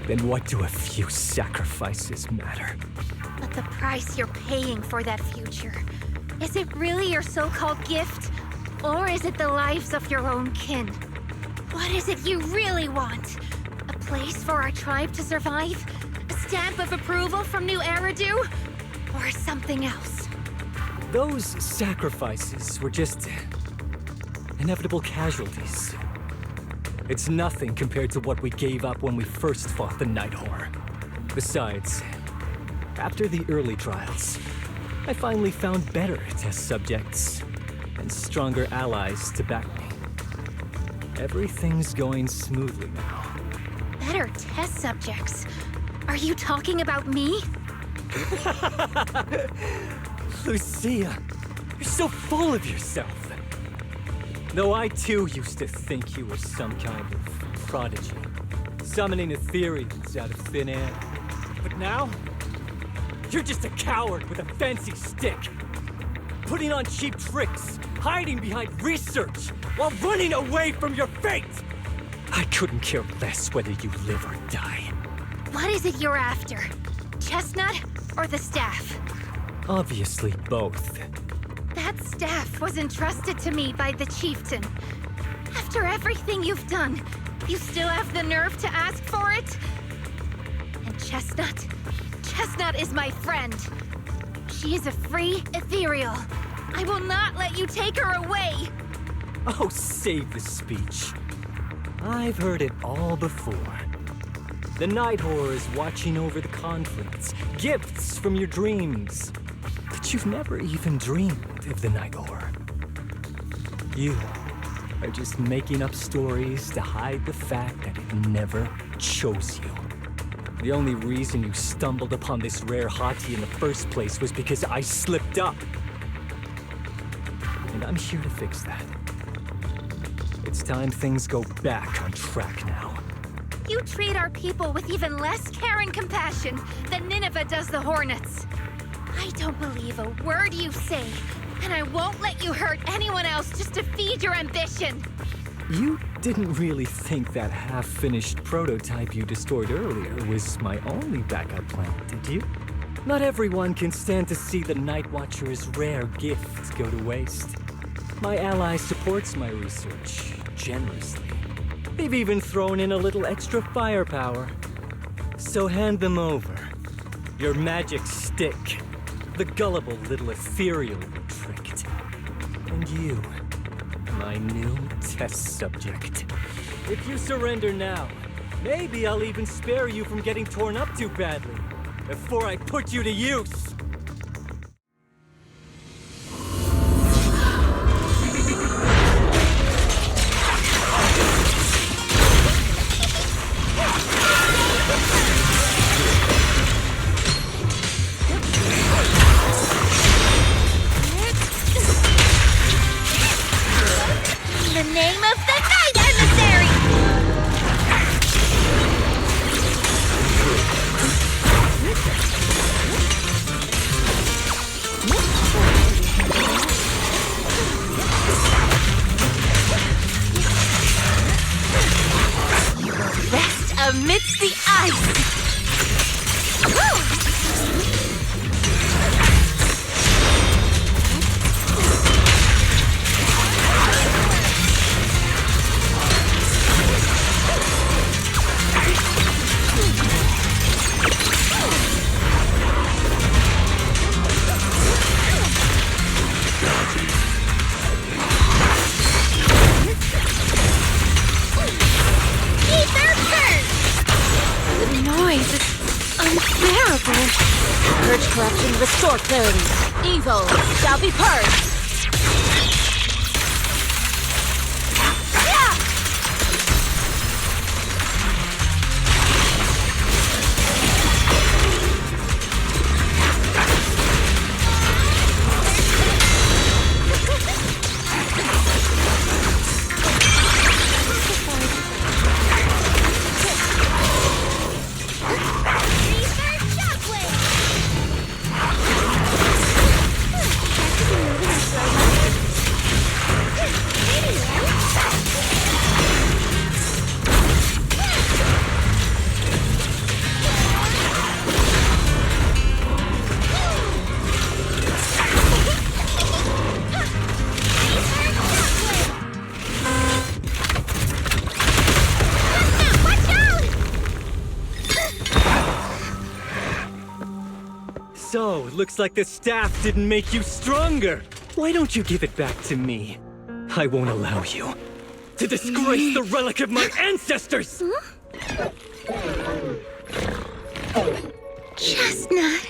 then what do a few sacrifices matter? But the price you're paying for that future, is it really your so-called gift? Or is it the lives of your own kin? What is it you really want? A place for our tribe to survive? A stamp of approval from New Eridu? Or something else? Those sacrifices were just inevitable casualties. It's nothing compared to what we gave up when we first fought the Night Horror. Besides, after the early trials, I finally found better test subjects and stronger allies to back me. Everything's going smoothly now. Better test subjects? Are you talking about me? Lucia, you're so full of yourself. Though I too used to think you were some kind of prodigy, summoning Ethereals out of thin air. But now, you're just a coward with a fancy stick. Putting on cheap tricks, hiding behind research, while running away from your fate! I couldn't care less whether you live or die. What is it you're after? Chestnut or the staff? Obviously both. That staff was entrusted to me by the chieftain. After everything you've done, you still have the nerve to ask for it? And Chestnut? Chestnut is my friend. She is a free ethereal. I will not let you take her away! Oh, save the speech. I've heard it all before. The Night Horror is watching over the conflicts, gifts from your dreams. But you've never even dreamed of the Night Horror. You are just making up stories to hide the fact that it never chose you. The only reason you stumbled upon this rare Hati in the first place was because I slipped up. And I'm here to fix that. It's time things go back on track now. You treat our people with even less care and compassion than Nineveh does the Hornets. I don't believe a word you say, and I won't let you hurt anyone else just to feed your ambition. You didn't really think that half-finished prototype you destroyed earlier was my only backup plan, did you? Not everyone can stand to see the Night Watcher's rare gifts go to waste. My ally supports my research generously. They've even thrown in a little extra firepower. So hand them over. Your magic stick. The gullible little ethereal you tricked. And you, my new test subject. If you surrender now, maybe I'll even spare you from getting torn up too badly before I put you to use. In the name of the Night Emissary! Rest amidst the ice! The noise is unbearable. Purge corruption, restore clarity. Evil shall be purged. So, looks like the staff didn't make you stronger. Why don't you give it back to me? I won't allow you to disgrace the relic of my ancestors! Chestnut!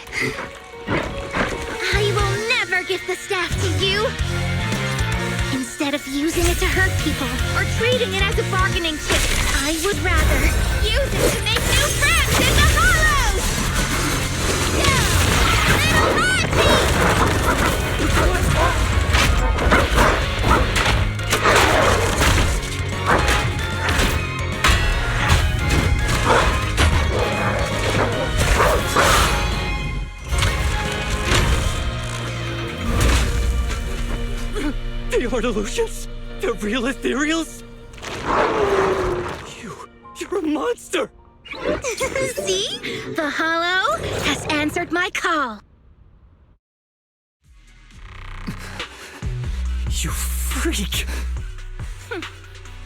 I will never give the staff to you! Instead of using it to hurt people or treating it as a bargaining chip, I would rather use it to make new friends in the Hollows! Little The art illusions? The real ethereals? You're a monster! See? The Hollow has answered my call. You freak!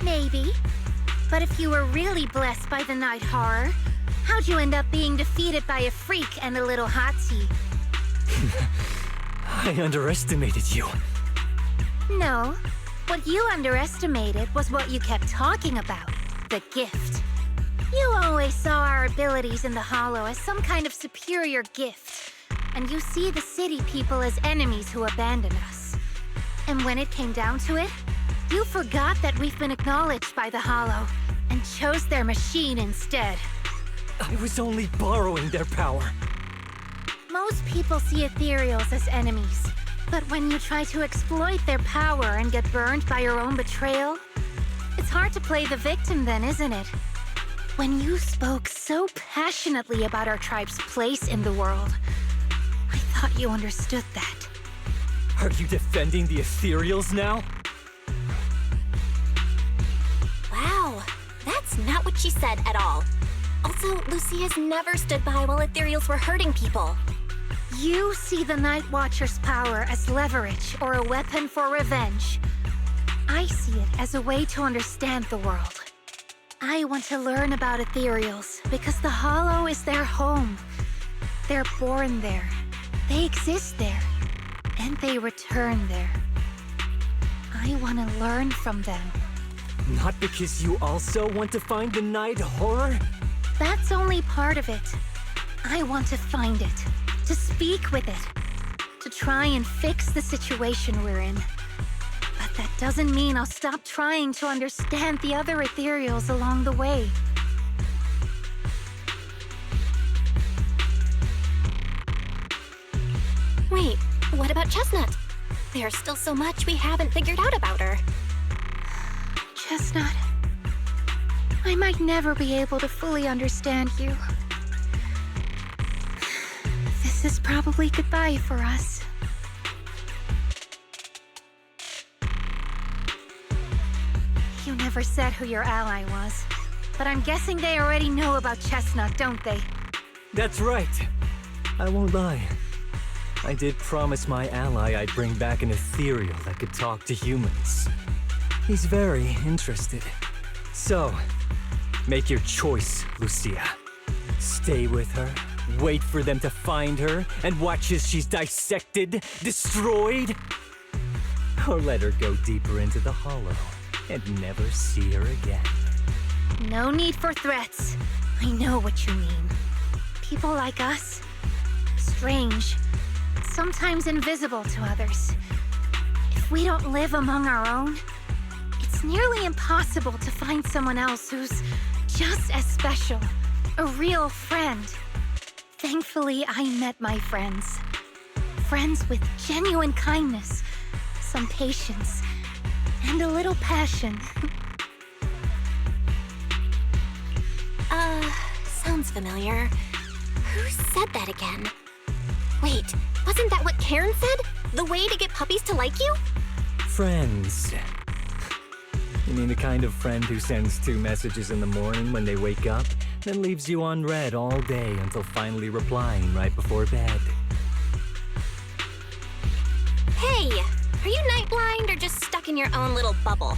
Maybe. But if you were really blessed by the night horror, how'd you end up being defeated by a freak and a little Hati? I underestimated you. No. What you underestimated was what you kept talking about. The gift. You always saw our abilities in the Hollow as some kind of superior gift. And you see the city people as enemies who abandon us. And when it came down to it, you forgot that we've been acknowledged by the Hollow and chose their machine instead. I was only borrowing their power. Most people see ethereals as enemies, but when you try to exploit their power and get burned by your own betrayal, it's hard to play the victim then, isn't it? When you spoke so passionately about our tribe's place in the world, I thought you understood that. Are you defending the ethereals now? Wow, that's not what she said at all. Also, Lucia's never stood by while ethereals were hurting people. You see the Night Watcher's power as leverage or a weapon for revenge. I see it as a way to understand the world. I want to learn about ethereals because the Hollow is their home. They're born there, they exist there, and they return there. I want to learn from them. Not because you also want to find the Night Horror? That's only part of it. I want to find it, to speak with it, to try and fix the situation we're in. But that doesn't mean I'll stop trying to understand the other ethereals along the way. Wait, what about Chestnut? There's still so much we haven't figured out about her. Chestnut, I might never be able to fully understand you. This is probably goodbye for us. You never said who your ally was, but I'm guessing they already know about Chestnut, don't they? That's right. I won't lie. I did promise my ally I'd bring back an ethereal that could talk to humans. He's very interested. So, make your choice, Lucia. Stay with her, wait for them to find her, and watch as she's dissected, destroyed? Or let her go deeper into the Hollow and never see her again. No need for threats. I know what you mean. People like us, strange, sometimes invisible to others. If we don't live among our own, it's nearly impossible to find someone else who's just as special, a real friend. Thankfully, I met my friends. Friends with genuine kindness, some patience, and a little passion. Sounds familiar. Who said that again? Wait, wasn't that what Karen said? The way to get puppies to like you? Friends. You mean the kind of friend who sends 2 messages in the morning when they wake up, then leaves you on read all day until finally replying right before bed? Hey, are you night blind or just stuck in your own little bubble?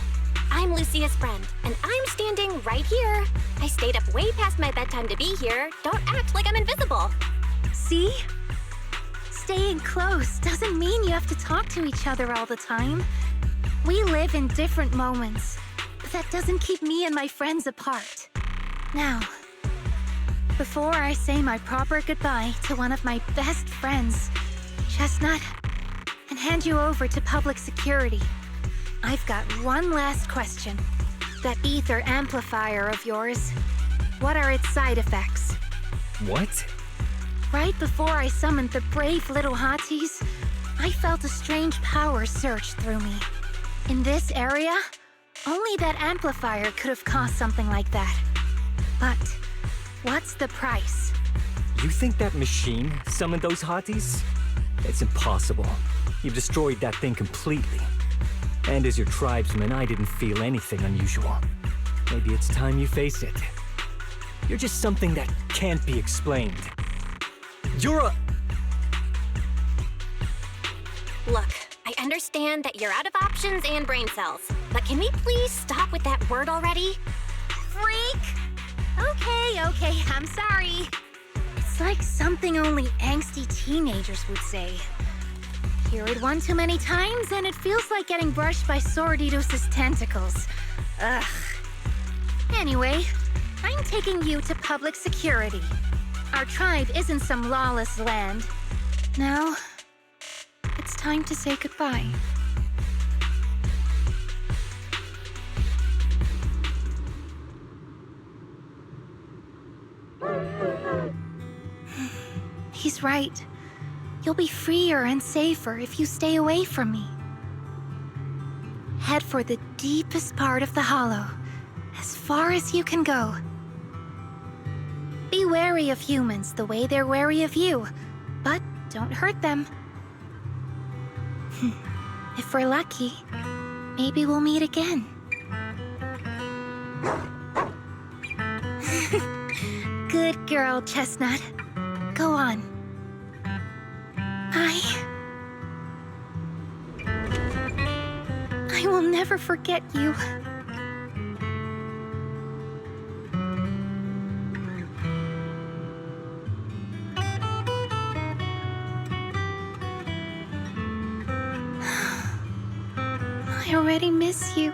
I'm Lucia's friend, and I'm standing right here. I stayed up way past my bedtime to be here. Don't act like I'm invisible. See? Staying close doesn't mean you have to talk to each other all the time. We live in different moments, but that doesn't keep me and my friends apart. Now, before I say my proper goodbye to one of my best friends, Chestnut, and hand you over to public security, I've got one last question. That ether amplifier of yours, what are its side effects? What? Right before I summoned the brave little Hatis, I felt a strange power surge through me. In this area, only that amplifier could have caused something like that. But what's the price? You think that machine summoned those Hatis? It's impossible. You've destroyed that thing completely. And as your tribesman, I didn't feel anything unusual. Maybe it's time you face it. You're just something that can't be explained. You're a... Look, I understand that you're out of options and brain cells, but can we please stop with that word already? Freak! Okay, I'm sorry. It's like something only angsty teenagers would say. Hear it one too many times, and it feels like getting brushed by Sordidus's tentacles. Ugh. Anyway, I'm taking you to public security. Our tribe isn't some lawless land. Now, it's time to say goodbye. He's right. You'll be freer and safer if you stay away from me. Head for the deepest part of the hollow, as far as you can go. Be wary of humans the way they're wary of you, but don't hurt them. If we're lucky, maybe we'll meet again. Good girl, Chestnut. Go on. I will never forget you. I already miss you.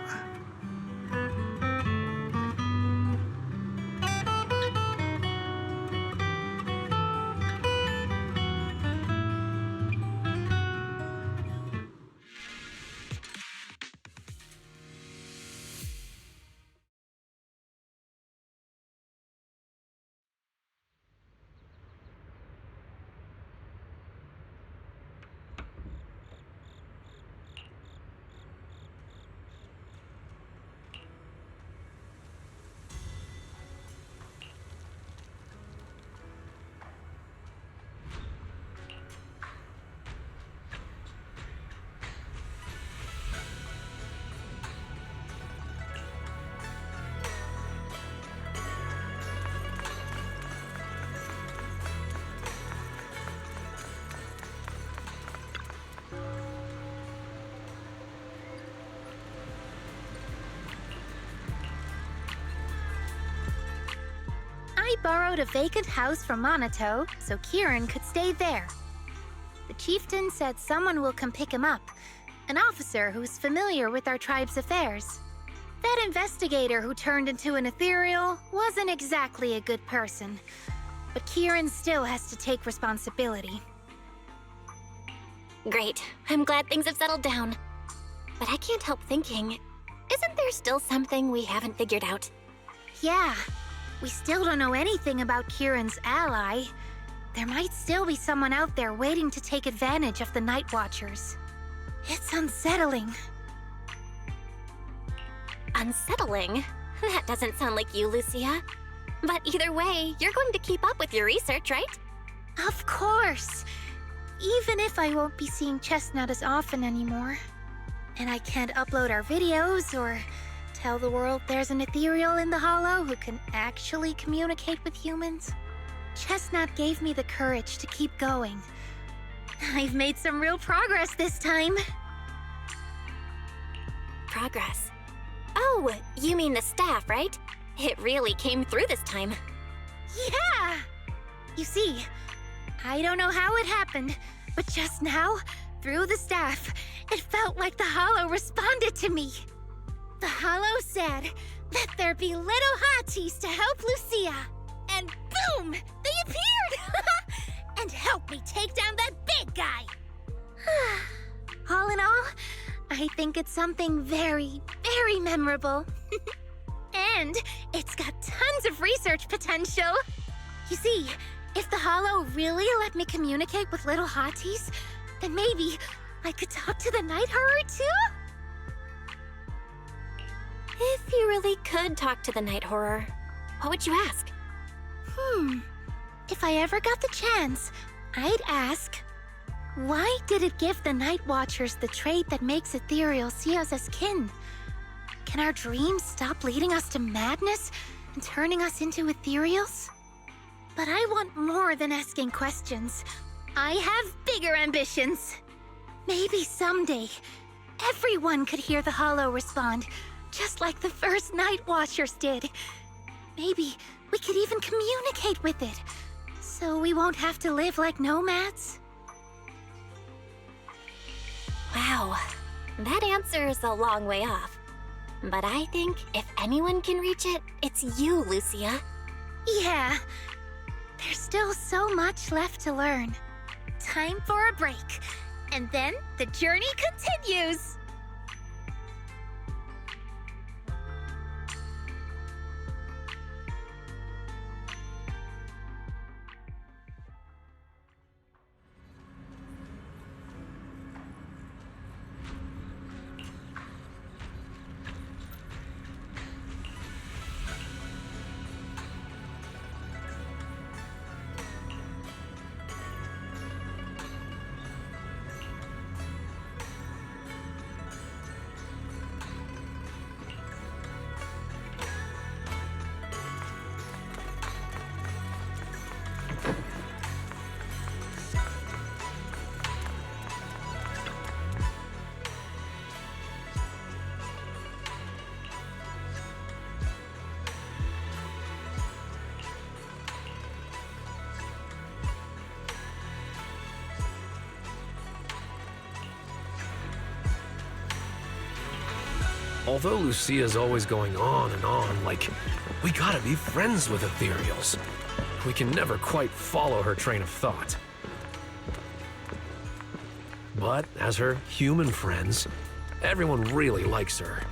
I borrowed a vacant house from Monato so Kieran could stay there. The chieftain said someone will come pick him up, an officer who's familiar with our tribe's affairs. That investigator who turned into an ethereal wasn't exactly a good person, but Kieran still has to take responsibility. Great. I'm glad things have settled down. But I can't help thinking, isn't there still something we haven't figured out? Yeah, we still don't know anything about Kieran's ally. There might still be someone out there waiting to take advantage of the Night Watchers. It's unsettling. Unsettling? That doesn't sound like you, Lucia. But either way, you're going to keep up with your research, right? Of course! Even if I won't be seeing Chestnut as often anymore. And I can't upload our videos or tell the world there's an ethereal in the Hollow who can actually communicate with humans. Chestnut gave me the courage to keep going. I've made some real progress this time. Progress? Oh, you mean the staff, right? It really came through this time. Yeah! You see, I don't know how it happened, but just now, through the staff, it felt like the Hollow responded to me. The Hollow said, "Let there be little Hatis to help Lucia." And boom! They appeared! And helped me take down that big guy! All in all, I think it's something very, very memorable. And it's got tons of research potential. You see, if the Hollow really let me communicate with little Hatis, then maybe I could talk to the Night Horror too? If you really could talk to the Night Horror, what would you ask? If I ever got the chance, I'd ask, why did it give the Night Watchers the trait that makes ethereals see us as kin? Can our dreams stop leading us to madness and turning us into ethereals? But I want more than asking questions. I have bigger ambitions. Maybe someday, everyone could hear the Hollow respond, just like the first Night Watchers did. Maybe we could even communicate with it, so we won't have to live like nomads. Wow, that answer is a long way off. But I think if anyone can reach it, it's you, Lucia. Yeah, there's still so much left to learn. Time for a break, and then the journey continues. Although Lucia's always going on and on, like, we gotta be friends with ethereals. We can never quite follow her train of thought. But as her human friends, everyone really likes her.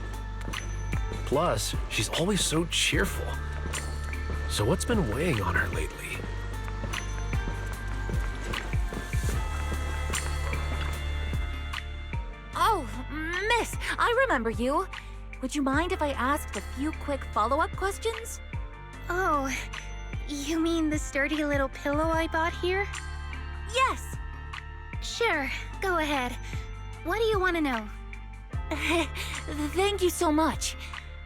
Plus, she's always so cheerful. So what's been weighing on her lately? Oh, miss, I remember you. Would you mind if I asked a few quick follow-up questions? Oh, you mean the sturdy little pillow I bought here? Yes. Sure, go ahead. What do you want to know? Thank you so much.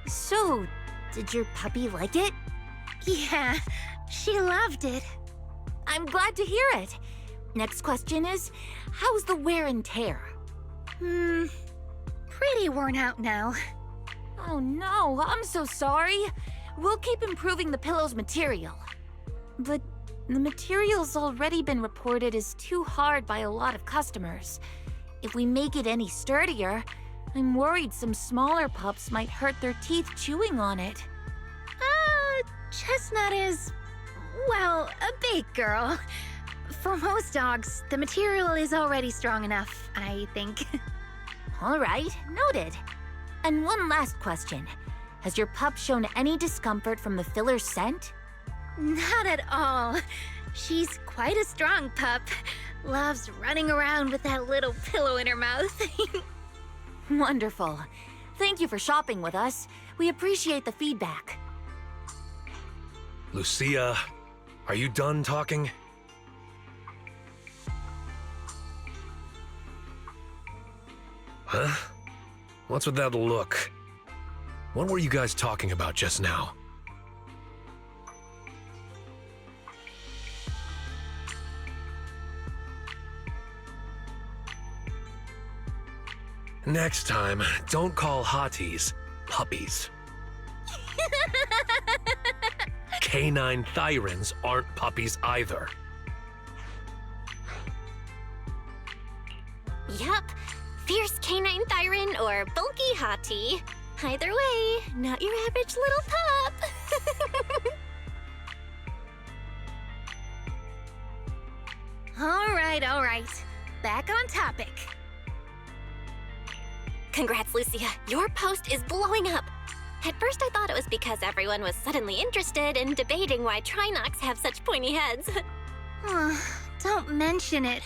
So, did your puppy like it? Yeah, she loved it. I'm glad to hear it. Next question is, how's the wear and tear? Pretty worn out now. Oh no, I'm so sorry. We'll keep improving the pillow's material. But the material's already been reported as too hard by a lot of customers. If we make it any sturdier, I'm worried some smaller pups might hurt their teeth chewing on it. Chestnut is, well, a big girl. For most dogs, the material is already strong enough, I think. All right, noted. And one last question. Has your pup shown any discomfort from the filler's scent? Not at all. She's quite a strong pup. Loves running around with that little pillow in her mouth. Wonderful. Thank you for shopping with us. We appreciate the feedback. Lucia, are you done talking? Huh? What's with that look? What were you guys talking about just now? Next time, don't call Hatis puppies. Canine Thyrans aren't puppies either. Yup. Fierce canine Thyran or bulky Hati. Either way, not your average little pup. All right. Back on topic. Congrats, Lucia. Your post is blowing up. At first I thought it was because everyone was suddenly interested in debating why Trinocs have such pointy heads. Don't mention it.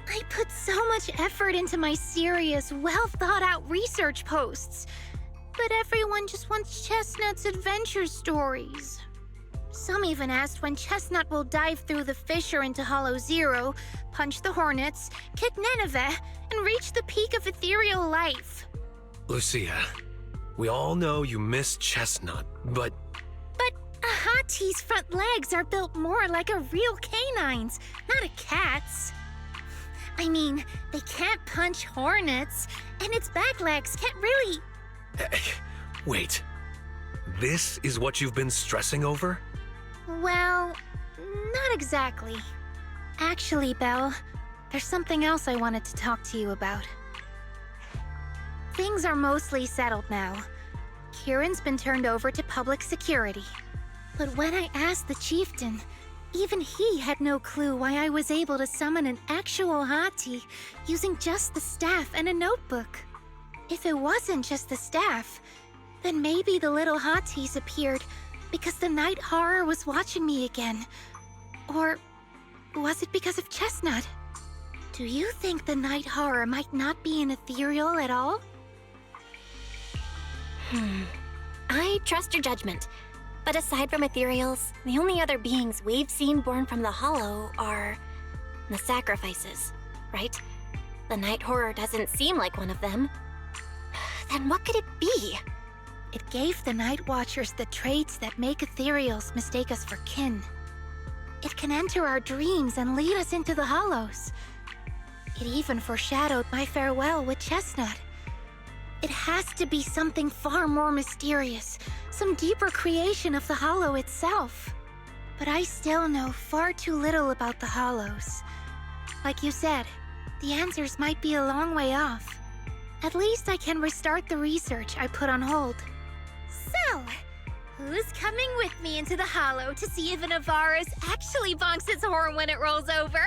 I put so much effort into my serious, well-thought-out research posts. But everyone just wants Chestnut's adventure stories. Some even asked when Chestnut will dive through the fissure into Hollow Zero, punch the Hornets, kick Nineveh, and reach the peak of ethereal life. Lucia, we all know you miss Chestnut, but... But a Hati's front legs are built more like a real canine's, not a cat's. I mean, they can't punch hornets, and its back legs can't really... Wait. This is what you've been stressing over? Well, not exactly. Actually, Belle, there's something else I wanted to talk to you about. Things are mostly settled now. Kieran's been turned over to public security. But when I asked the chieftain, even he had no clue why I was able to summon an actual Hati using just the staff and a notebook. If it wasn't just the staff, then maybe the little Hatis appeared because the night horror was watching me again. Or was it because of Chestnut? Do you think the night horror might not be an ethereal at all? I trust your judgment. But aside from ethereals, the only other beings we've seen born from the Hollow are the sacrifices, right? The night horror doesn't seem like one of them. Then what could it be? It gave the Night Watchers the traits that make ethereals mistake us for kin. It can enter our dreams and lead us into the Hollows. It even foreshadowed my farewell with Chestnut. It has to be something far more mysterious, some deeper creation of the Hollow itself. But I still know far too little about the Hollows. Like you said, the answers might be a long way off. At least I can restart the research I put on hold. So, who's coming with me into the Hollow to see if an Avaris actually bonks its horn when it rolls over?